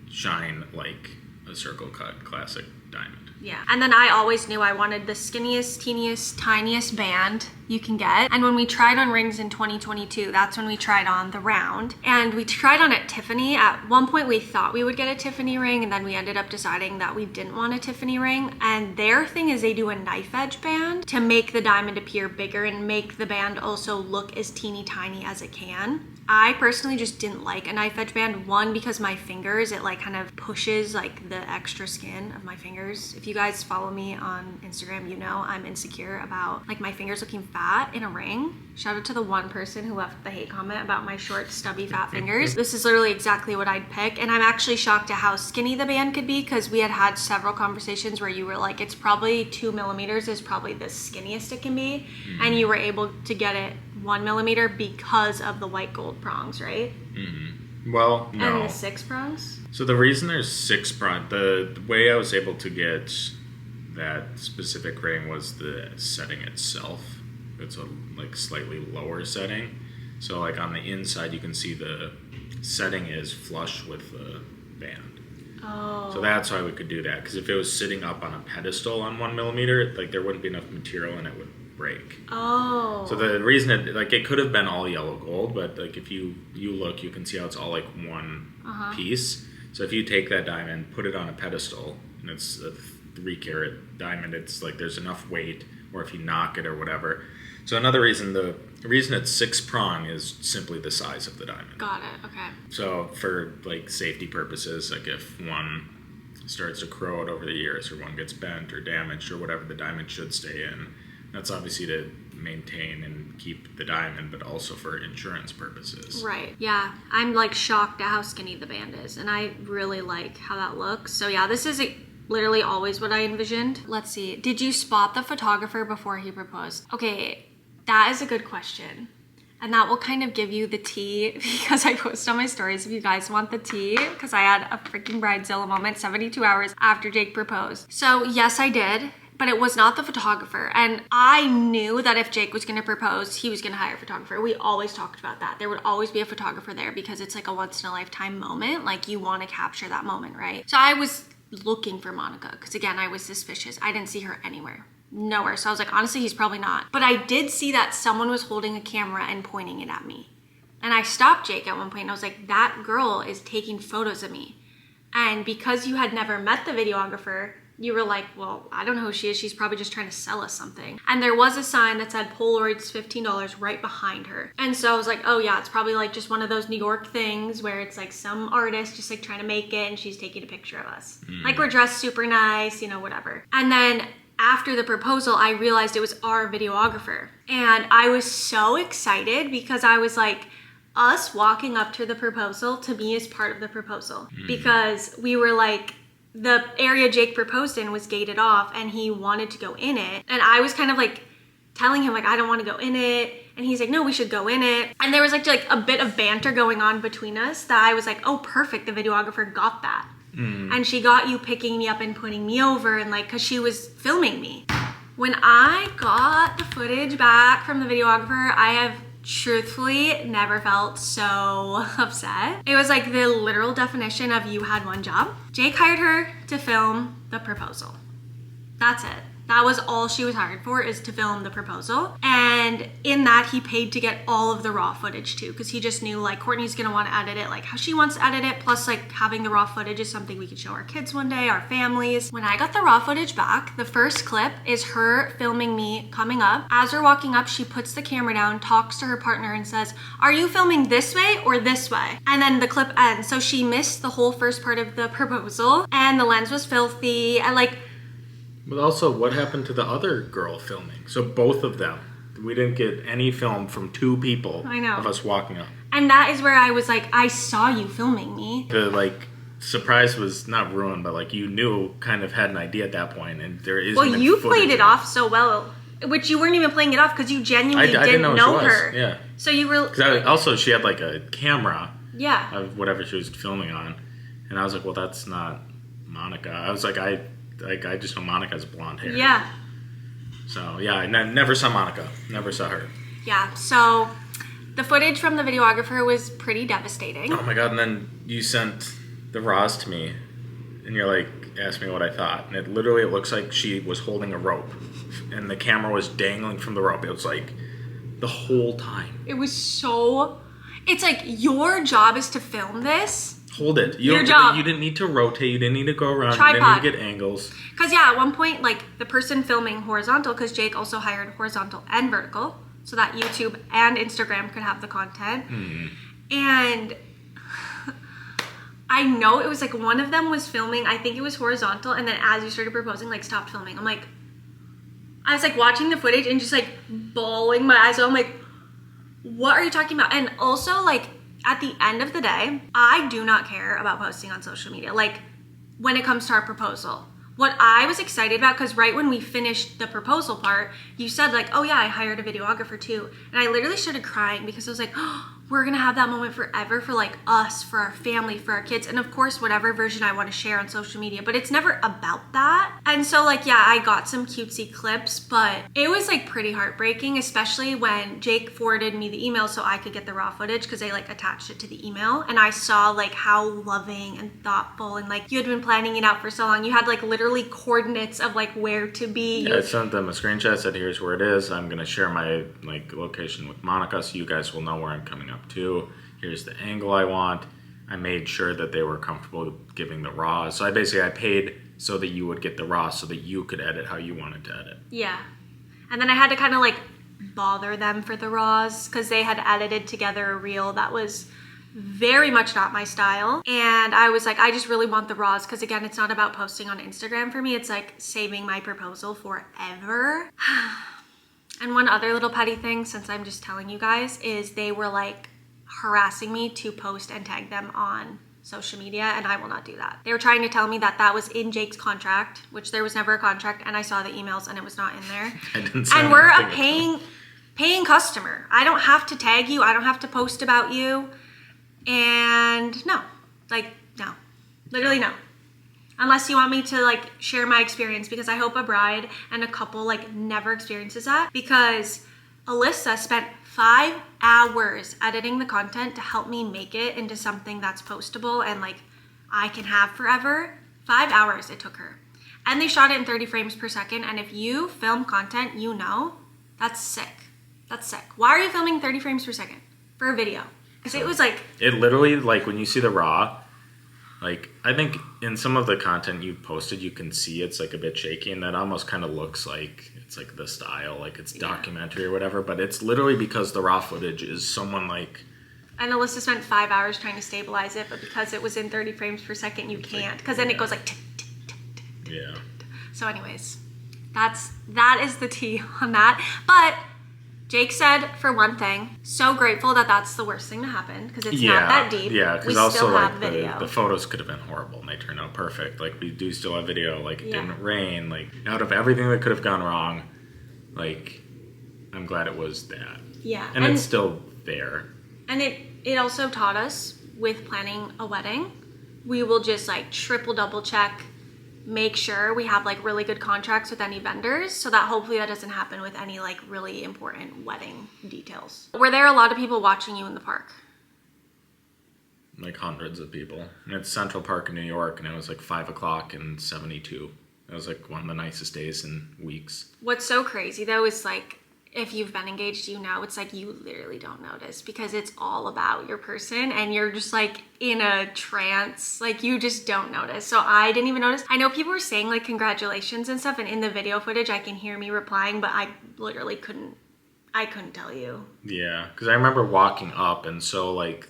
shine like a circle cut classic diamond. Yeah. And then I always knew I wanted the skinniest, teeniest, tiniest band you can get. And when we tried on rings in 2022, that's when we tried on the round. And we tried on at Tiffany. At one point we thought we would get a Tiffany ring, and then we ended up deciding that we didn't want a Tiffany ring. And their thing is they do a knife edge band to make the diamond appear bigger and make the band also look as teeny tiny as it can. I personally just didn't like a knife edge band. One, because my fingers, it like kind of pushes like the extra skin of my fingers. If you guys follow me on Instagram, you know I'm insecure about like my fingers looking fat in a ring. Shout out to the one person who left the hate comment about my short, stubby, fat fingers. This is literally exactly what I'd pick. And I'm actually shocked at how skinny the band could be, because we had several conversations where you were like, it's probably 2 millimeters is probably the skinniest it can be. And you were able to get it 1 millimeter because of the white gold prongs, right? Well, no. And the 6 prongs? So the reason there's 6 prongs, the way I was able to get that specific ring was the setting itself. It's a like slightly lower setting. So like on the inside, you can see the setting is flush with the band. Oh. So that's why we could do that. Because if it was sitting up on a pedestal on 1 millimeter, like there wouldn't be enough material and it would break. Oh. So the reason it could have been all yellow gold, but like if you look, you can see how it's all like one piece. So if you take that diamond, put it on a pedestal, and it's a 3-carat diamond, it's like there's enough weight, or if you knock it or whatever. So another reason, the reason it's 6 prong is simply the size of the diamond. Got it, okay. So for like safety purposes, like if one starts to corrode over the years, or one gets bent or damaged or whatever, the diamond should stay in. That's obviously to maintain and keep the diamond, but also for insurance purposes. Right, yeah. I'm like shocked at how skinny the band is, and I really like how that looks. So yeah, this is literally always what I envisioned. Let's see, did you spot the photographer before he proposed? Okay, that is a good question. And that will kind of give you the tea, because I post on my stories if you guys want the tea, because I had a freaking bridezilla moment 72 hours after Jake proposed. So yes, I did. But it was not the photographer. And I knew that if Jake was gonna propose, he was gonna hire a photographer. We always talked about that. There would always be a photographer there, because it's like a once in a lifetime moment. Like you wanna capture that moment, right? So I was looking for Monica, because again, I was suspicious. I didn't see her anywhere. Nowhere. So I was like, honestly, he's probably not. But I did see that someone was holding a camera and pointing it at me. And I stopped Jake at one point and I was like, that girl is taking photos of me. And because you had never met the videographer, you were like, well, I don't know who she is. She's probably just trying to sell us something. And there was a sign that said Polaroids $15 right behind her. And so I was like, oh yeah, it's probably like just one of those New York things where it's like some artist just like trying to make it and she's taking a picture of us. Like we're dressed super nice, you know, whatever. And then after the proposal, I realized it was our videographer. And I was so excited because I was like, us walking up to the proposal to me is part of the proposal. Because we were like, the area Jake proposed in was gated off and he wanted to go in it. And I was kind of like telling him like, I don't want to go in it. And he's like, no, we should go in it. And there was like a bit of banter going on between us that I was like, oh, perfect. The videographer got that. And she got you picking me up and putting me over and like, cause she was filming me. When I got the footage back from the videographer, I have truthfully never felt so upset. It was like the literal definition of you had one job. Jake hired her to film the proposal. That's it. That was all she was hired for, is to film the proposal. And in that, he paid to get all of the raw footage too, because he just knew like Courtney's gonna want to edit it like how she wants to edit it. Plus like having the raw footage is something we could show our kids one day, our families. When I got the raw footage back, the first clip is her filming me coming up. As we're walking up, she puts the camera down, talks to her partner and says, "Are you filming this way or this way?" And then the clip ends. So she missed the whole first part of the proposal, and the lens was filthy, and like, But also, what happened to the other girl filming? So both of them. We didn't get any film from two people. I know. Of us walking up. and that is where I was like, I saw you filming me. The like surprise was not ruined, but like you knew, kind of had an idea at that point, and there is. Well, you played it off so well, which you weren't even playing it off because you genuinely I didn't know who she was. her. Yeah. So you were. Because also she had like a camera Yeah. of whatever she was filming on, and I was like, well, that's not Monica. I was like, I just know Monica has blonde hair. Yeah. So yeah, I never saw Monica. Never saw her. Yeah. So the footage from the videographer was pretty devastating. Oh my god! And then you sent the raws to me, and you're like, asked me what I thought, and it looks like she was holding a rope, and the camera was dangling from the rope. It was like the whole time. It was so. It's like your job is to film this. Hold it. Your job. You didn't need to rotate. You didn't need to go around. Tripod. You didn't need to get angles. Because yeah, at one point, like the person filming horizontal, because Jake also hired horizontal and vertical, so that YouTube and Instagram could have the content. And I know it was like one of them was filming, I think it was horizontal, and then as you started proposing, like stopped filming. I was like watching the footage and just like bawling my eyes out. I'm like, what are you talking about? And also like at the end of the day, I do not care about posting on social media. Like when it comes to our proposal, what I was excited about, because right when we finished the proposal part, you said like, oh yeah, I hired a videographer too. And I literally started crying because I was like, oh, we're gonna have that moment forever for like us, for our family, for our kids. And of course, whatever version I wanna share on social media, but it's never about that. And so like, yeah, I got some cutesy clips, but it was like pretty heartbreaking, especially when Jake forwarded me the email so I could get the raw footage because they like attached it to the email. And I saw like how loving and thoughtful and like you had been planning it out for so long. You had like literally coordinates of like where to be. Yeah, I sent them a screenshot, said here's where it is. I'm gonna share my like location with Monica so you guys will know where I'm coming up to. Here's the angle I want. I made sure that they were comfortable giving the raw. So I paid so that you would get the raw so that you could edit how you wanted to edit. Yeah. And then I had to kind of like bother them for the raws because they had edited together a reel that was very much not my style. And I was like, I just really want the raws because again, it's not about posting on Instagram for me. It's like saving my proposal forever. And one other little petty thing, since I'm just telling you guys, is they were like harassing me to post and tag them on social media, and I will not do that. They were trying to tell me that that was in Jake's contract, which there was never a contract, and I saw the emails and it was not in there. I didn't say and we're a anything. paying customer. I don't have to tag you. I don't have to post about you. And no, literally no. Unless you want me to like share my experience, because I hope a bride and a couple like never experiences that, because Alyssa spent 5 hours editing the content to help me make it into something that's postable and like I can have forever. 5 hours it took her. And they shot it in 30 frames per second. And if you film content, you know, that's sick. That's sick. Why are you filming 30 frames per second for a video? Because it was like... It literally, like when you see the raw, like I think in some of the content you've posted, you can see it's like a bit shaky, and that almost kind of looks like it's like the style, like it's documentary or whatever, but it's literally because the raw footage is someone like... And Alyssa spent 5 hours trying to stabilize it, but because it was in 30 frames per second, you can't, because then it goes like tick, tick, tick, tick, tick. Yeah. So anyways, that is the tea on that. But Jake said, for one thing, so grateful that that's the worst thing to happen, because it's not that deep. Yeah, because we also still like have video. the photos could have been horrible and they turned out perfect. Like we do still have video, like it didn't rain, like out of everything that could have gone wrong, like I'm glad it was that. Yeah. And it's still there. And it also taught us with planning a wedding, we will just like triple double check, make sure we have like really good contracts with any vendors so that hopefully that doesn't happen with any like really important wedding details. Were there a lot of people watching you in the park? Like hundreds of people. And it's Central Park in New York, and it was like 5 o'clock and 72. It was like one of the nicest days in weeks. What's so crazy though is like, if you've been engaged, you know, it's like you literally don't notice because it's all about your person and you're just like in a trance, like you just don't notice. So I didn't even notice. I know people were saying like congratulations and stuff, and in the video footage I can hear me replying, but I literally couldn't tell you. Yeah, because I remember walking up, and so like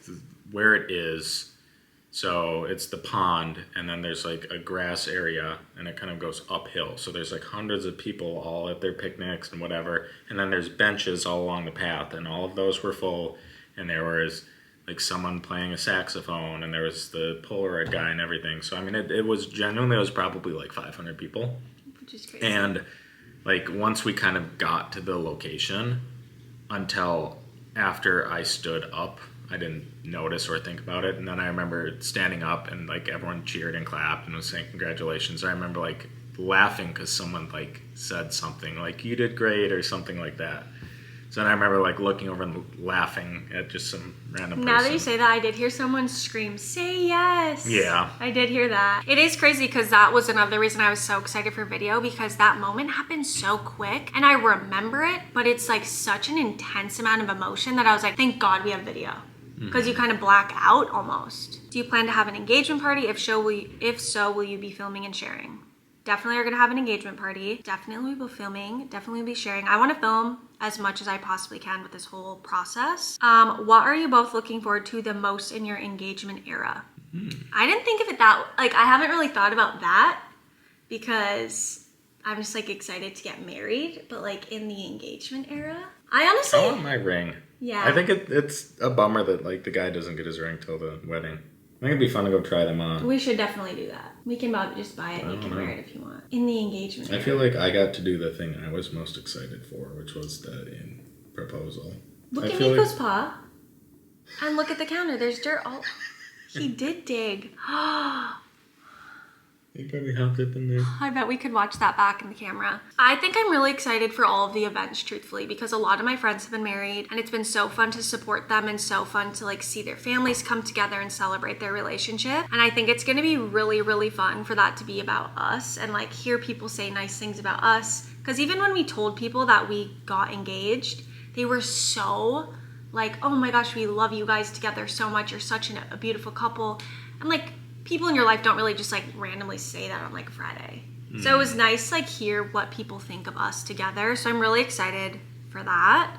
where it is, so it's the pond, and then there's like a grass area, and it kind of goes uphill. So there's like hundreds of people all at their picnics and whatever, and then there's benches all along the path, and all of those were full, and there was like someone playing a saxophone, and there was the Polaroid guy and everything. So I mean, it was genuinely, it was probably like 500 people. Which is crazy. And like once we kind of got to the location, until after I stood up, I didn't notice or think about it. And then I remember standing up and like everyone cheered and clapped and was saying congratulations. I remember like laughing because someone like said something like, you did great or something like that. So then I remember like looking over and laughing at just some random person. Now that you say that, I did hear someone scream, say yes. Yeah. I did hear that. It is crazy because that was another reason I was so excited for video, because that moment happened so quick and I remember it, but it's like such an intense amount of emotion that I was like, thank God we have video. Because you kind of black out almost. Do you plan to have an engagement party? If so, will you be filming and sharing? Definitely are gonna have an engagement party. Definitely will be filming, definitely will be sharing. I wanna film as much as I possibly can with this whole process. What are you both looking forward to the most in your engagement era? I didn't think of it that, like I haven't really thought about that because I'm just like excited to get married, but like in the engagement era, I honestly... I want my ring. Yeah. I think it's a bummer that like the guy doesn't get his ring till the wedding. I think it'd be fun to go try them on. We should definitely do that. We can just buy it and you can wear it if you want. In the engagement. I feel like I got to do the thing I was most excited for, which was the proposal. Look at Nico's paw. And look at the counter. There's dirt all... He did dig. He probably hopped up in there. I bet we could watch that back in the camera. I think I'm really excited for all of the events, truthfully, because a lot of my friends have been married and it's been so fun to support them and so fun to like see their families come together and celebrate their relationship. And I think it's gonna be really, really fun for that to be about us and like hear people say nice things about us. Because even when we told people that we got engaged, they were so like, oh my gosh, we love you guys together so much. You're such a beautiful couple. And like, people in your life don't really just like randomly say that on like Friday. So it was nice to like hear what people think of us together. So I'm really excited for that.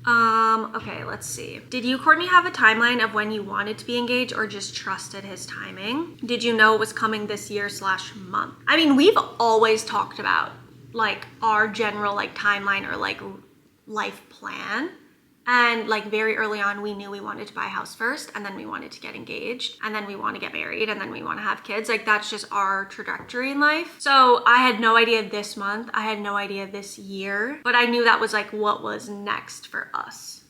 Okay, let's see. Did you, Courtney, have a timeline of when you wanted to be engaged or just trusted his timing? Did you know it was coming this year / month? I mean, we've always talked about like our general like timeline or like life plan. And like very early on, we knew we wanted to buy a house first, and then we wanted to get engaged, and then we want to get married, and then we want to have kids. Like that's just our trajectory in life. So I had no idea this month. I had no idea this year, but I knew that was like what was next for us.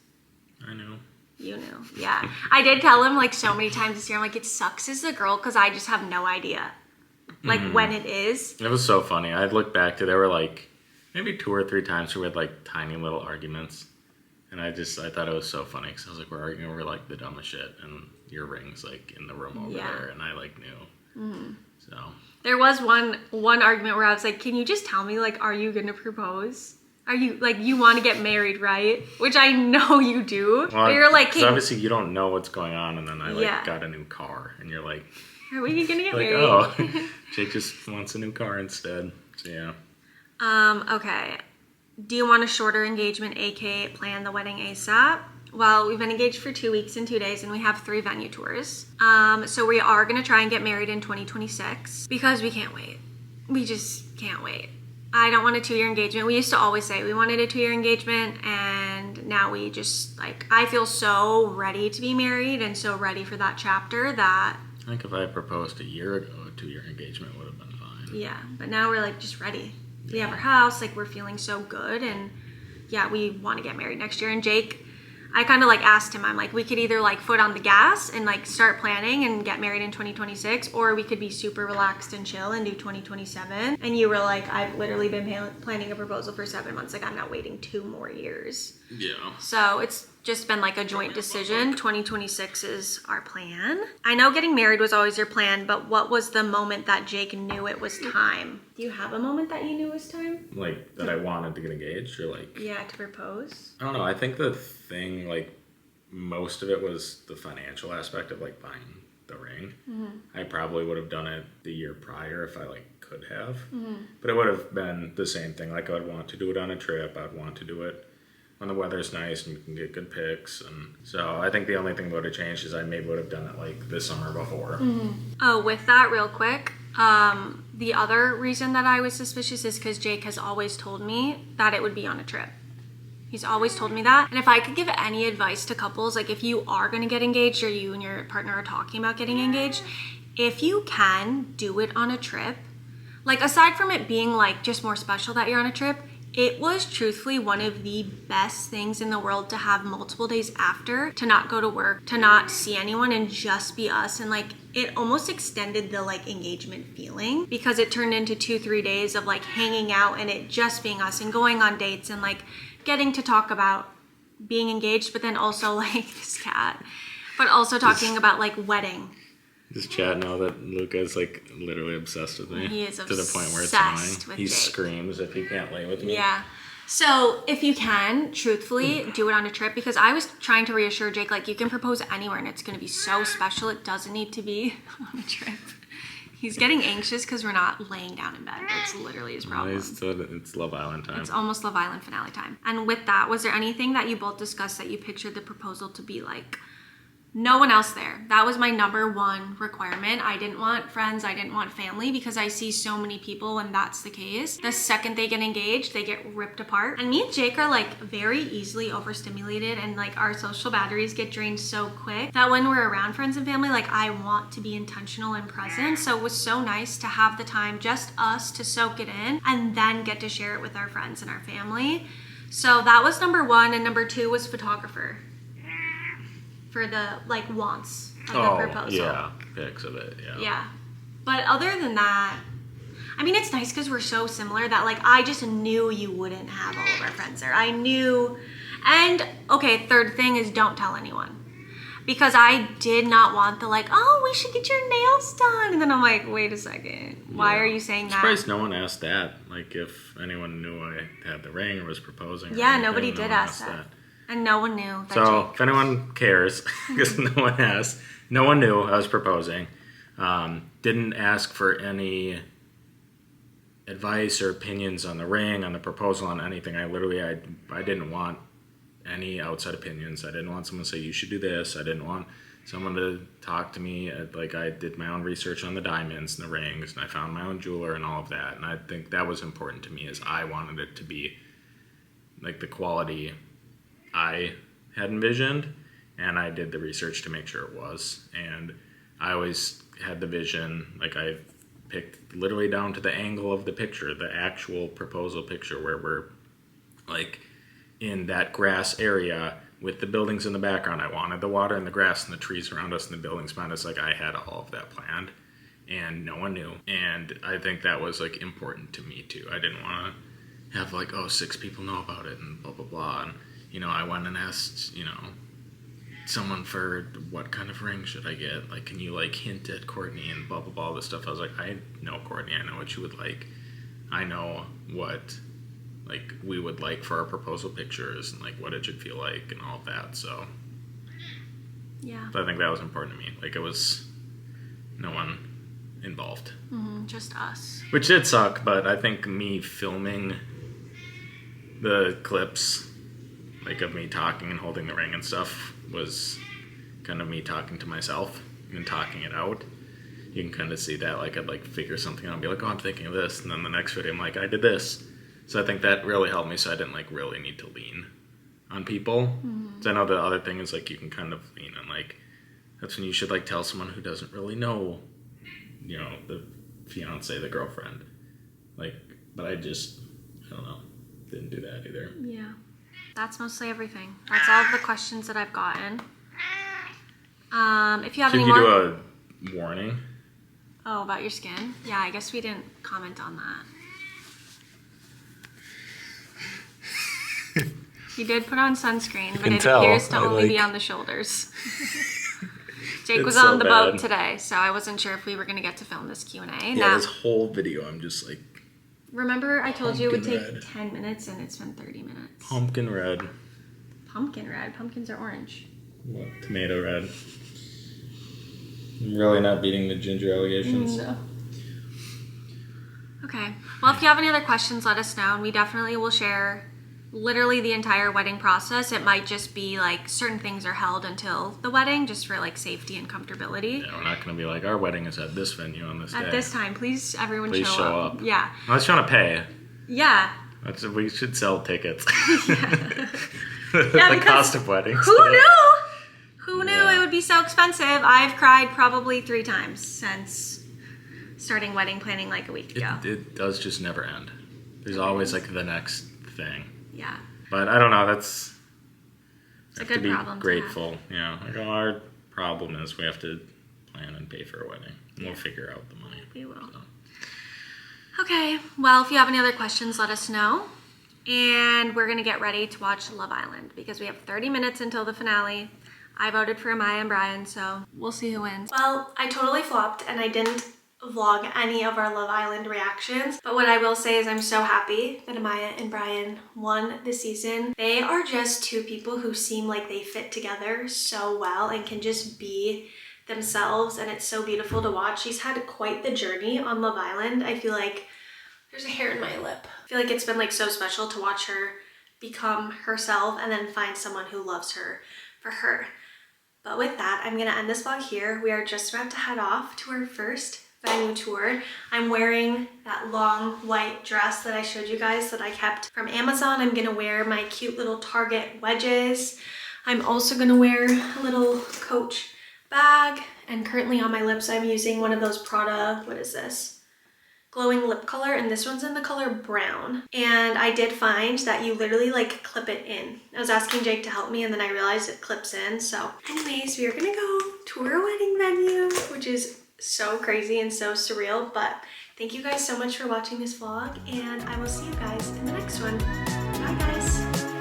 I know. You knew, yeah. I did tell him like so many times this year, I'm like, it sucks as a girl because I just have no idea like when it is. It was so funny. I'd look back to, there were like maybe 2 or 3 times where we had like tiny little arguments. And I thought it was so funny because I was like, we're arguing over like the dumbest shit, and your ring's like in the room over there, and I like knew. So there was one argument where I was like, can you just tell me like, are you gonna propose? Are you like, you want to get married, right? Which I know you do. Well, but you're like, because obviously you don't know what's going on, and then I like got a new car, and you're like, are we gonna get like, married? Oh, Jake just wants a new car instead. So yeah. Okay. Do you want a shorter engagement, aka plan the wedding ASAP? Well, we've been engaged for 2 weeks and 2 days, and we have 3 venue tours. So we are gonna try and get married in 2026 because we can't wait. We just can't wait. I don't want a 2-year engagement. We used to always say we wanted a 2-year engagement, and now we just like, I feel so ready to be married and so ready for that chapter that... I think if I had proposed a year ago, a 2-year engagement would have been fine. Yeah, but now we're like just ready. We have our house, like we're feeling so good, and yeah, we want to get married next year. And Jake, I kind of like asked him, I'm like, we could either like foot on the gas and like start planning and get married in 2026, or we could be super relaxed and chill and do 2027. And you were like, I've literally been planning a proposal for 7 months. Like I'm not waiting 2 more years. Yeah. So just been like a joint decision. 2026 is our plan. I know getting married was always your plan, but what was the moment that Jake knew it was time? Do you have a moment that you knew it was time? Like, that I wanted to get engaged, or like... Yeah, to propose? I don't know. I think the thing, like, most of it was the financial aspect of, like, buying the ring. I probably would have done it the year prior if I, like, could have. But it would have been the same thing. Like, I would want to do it on a trip. I'd want to do it when the weather's nice and you can get good pics. And so I think the only thing that would have changed is I maybe would have done it, like, this summer before. Oh, with that real quick, the other reason that I was suspicious is because Jake has always told me that it would be on a trip. He's always told me that. And if I could give any advice to couples, like if you are gonna get engaged or you and your partner are talking about getting engaged, if you can, do it on a trip. Like, aside from it being like just more special that you're on a trip, it was truthfully one of the best things in the world to have multiple days after, to not go to work, to not see anyone and just be us. And like, it almost extended the like engagement feeling, because it turned into 2-3 days of like hanging out and it just being us and going on dates and like getting to talk about being engaged, but then also like this cat, but also talking about like wedding. Just chat now that Luca's like literally obsessed with me. He is to the point where it's obsessed annoying. with He Jake. screams if he can't lay with me. Yeah. So if you can, truthfully, do it on a trip, because I was trying to reassure Jake, like, you can propose anywhere and it's going to be so special. It doesn't need to be on a trip. He's getting anxious because we're not laying down in bed. That's literally his problem. It's Love Island time. It's almost Love Island finale time. And with that, was there anything that you both discussed that you pictured the proposal to be like? No one else there. That was my number one requirement. I didn't want friends. I didn't want family, because I see so many people when that's the case. The second they get engaged, they get ripped apart. And me and Jake are like very easily overstimulated, and like our social batteries get drained so quick that when we're around friends and family, like I want to be intentional and present. So it was so nice to have the time, just us, to soak it in and then get to share it with our friends and our family. So that was number one. And number two was photographer. For the like wants of the proposal. Yeah, pics of it. Yeah. But other than that, I mean, it's nice because we're so similar that like I just knew you wouldn't have all of our friends there. I knew. And okay, third thing is don't tell anyone, because I did not want the like, oh, we should get your nails done, and then I'm like, wait a second, why are you saying that? I'm surprised no one asked that. Like, if anyone knew I had the ring or was proposing. Yeah, nobody did ask that. And no one knew. That So Jake... if anyone cares, because no one asked, no one knew I was proposing. Didn't ask for any advice or opinions on the ring, on the proposal, on anything. I didn't want any outside opinions. I didn't want someone to say, you should do this. I didn't want someone to talk to me. Like, I did my own research on the diamonds and the rings, and I found my own jeweler and all of that. And I think that was important to me, is I wanted it to be like the quality I had envisioned, and I did the research to make sure it was. And I always had the vision, like I picked literally down to the angle of the picture, the actual proposal picture, where we're like in that grass area with the buildings in the background. I wanted the water and the grass and the trees around us and the buildings behind us. Like, I had all of that planned, and no one knew. And I think that was like important to me too. I didn't want to have like, oh, 6 people know about it and blah blah blah. And you know, I went and asked, you know, someone for what kind of ring should I get? Like, can you like hint at Courtney and blah blah blah, all this stuff. I was like, I know Courtney, I know what you would like. I know what like we would like for our proposal pictures and like what it should feel like and all of that. So Yeah. I think that was important to me. Like, it was no one involved. Just us. Which did suck, but I think me filming the clips, like of me talking and holding the ring and stuff, was kind of me talking to myself and talking it out. You can kind of see that, like, I'd like figure something out and be like, oh, I'm thinking of this, and then the next video I'm like, I did this. So I think that really helped me, so I didn't like really need to lean on people. So I know the other thing is like you can kind of lean on, like, that's when you should like tell someone who doesn't really know, you know, the fiance, the girlfriend. Like, but I don't know, didn't do that either. Yeah. That's mostly everything. That's all of the questions that I've gotten. If you have any more... Should you do a warning? Oh, about your skin? Yeah, I guess we didn't comment on that. He did put on sunscreen, but can it tell. appears to I only be like- on the shoulders. Jake It's was so on the boat bad. today, so I wasn't sure if we were gonna get to film this Q&A. Yeah, Now, this whole video, I'm just like remember I told you it would take Pumpkin red. 10 minutes and it's been 30 minutes. pumpkin red. Pumpkin red. Pumpkins are orange. What? Tomato red. I'm really not beating the ginger allegations. No. Okay. Well, if you have any other questions, let us know. And we definitely will share literally the entire wedding process. It might just be like certain things are held until the wedding just for like safety and comfortability. Yeah, we're not going to be like, our wedding is at this venue on this day. At this time, please everyone Please show up. Yeah. Unless you want to pay. Yeah. We should sell tickets. Yeah, The because cost of weddings. Who knew? Who knew Yeah. it would be so expensive? I've cried probably 3 times since starting wedding planning like a week ago. It does just never end. There's always like the next thing. Yeah. But I don't know, that's... It's a have to good be problem to grateful. Yeah. Like our problem is we have to plan and pay for a wedding. And we'll figure out the money. We will. So. Okay, well, if you have any other questions, let us know. And we're gonna get ready to watch Love Island because we have 30 minutes until the finale. I voted for Amaya and Brian, so we'll see who wins. Well, I totally flopped and I didn't vlog any of our Love Island reactions. But what I will say is I'm so happy that Amaya and Brian won this season. They are just 2 people who seem like they fit together so well and can just be themselves, and it's so beautiful to watch. She's had quite the journey on Love Island. I feel like there's a hair in my lip. I feel like it's been like so special to watch her become herself and then find someone who loves her for her. But with that, I'm gonna end this vlog here. We are just about to head off to our first venue tour. I'm wearing that long white dress that I showed you guys that I kept from Amazon. I'm gonna wear my cute little Target wedges. I'm also gonna wear a little Coach bag, and currently on my lips I'm using one of those Prada, what is this? Glowing lip color, and this one's in the color brown. And I did find that you literally like clip it in. I was asking Jake to help me and then I realized it clips in. So anyways, we are gonna go to our wedding venue, which is so crazy and so surreal. But thank you guys so much for watching this vlog, and I will see you guys in the next one. Bye guys.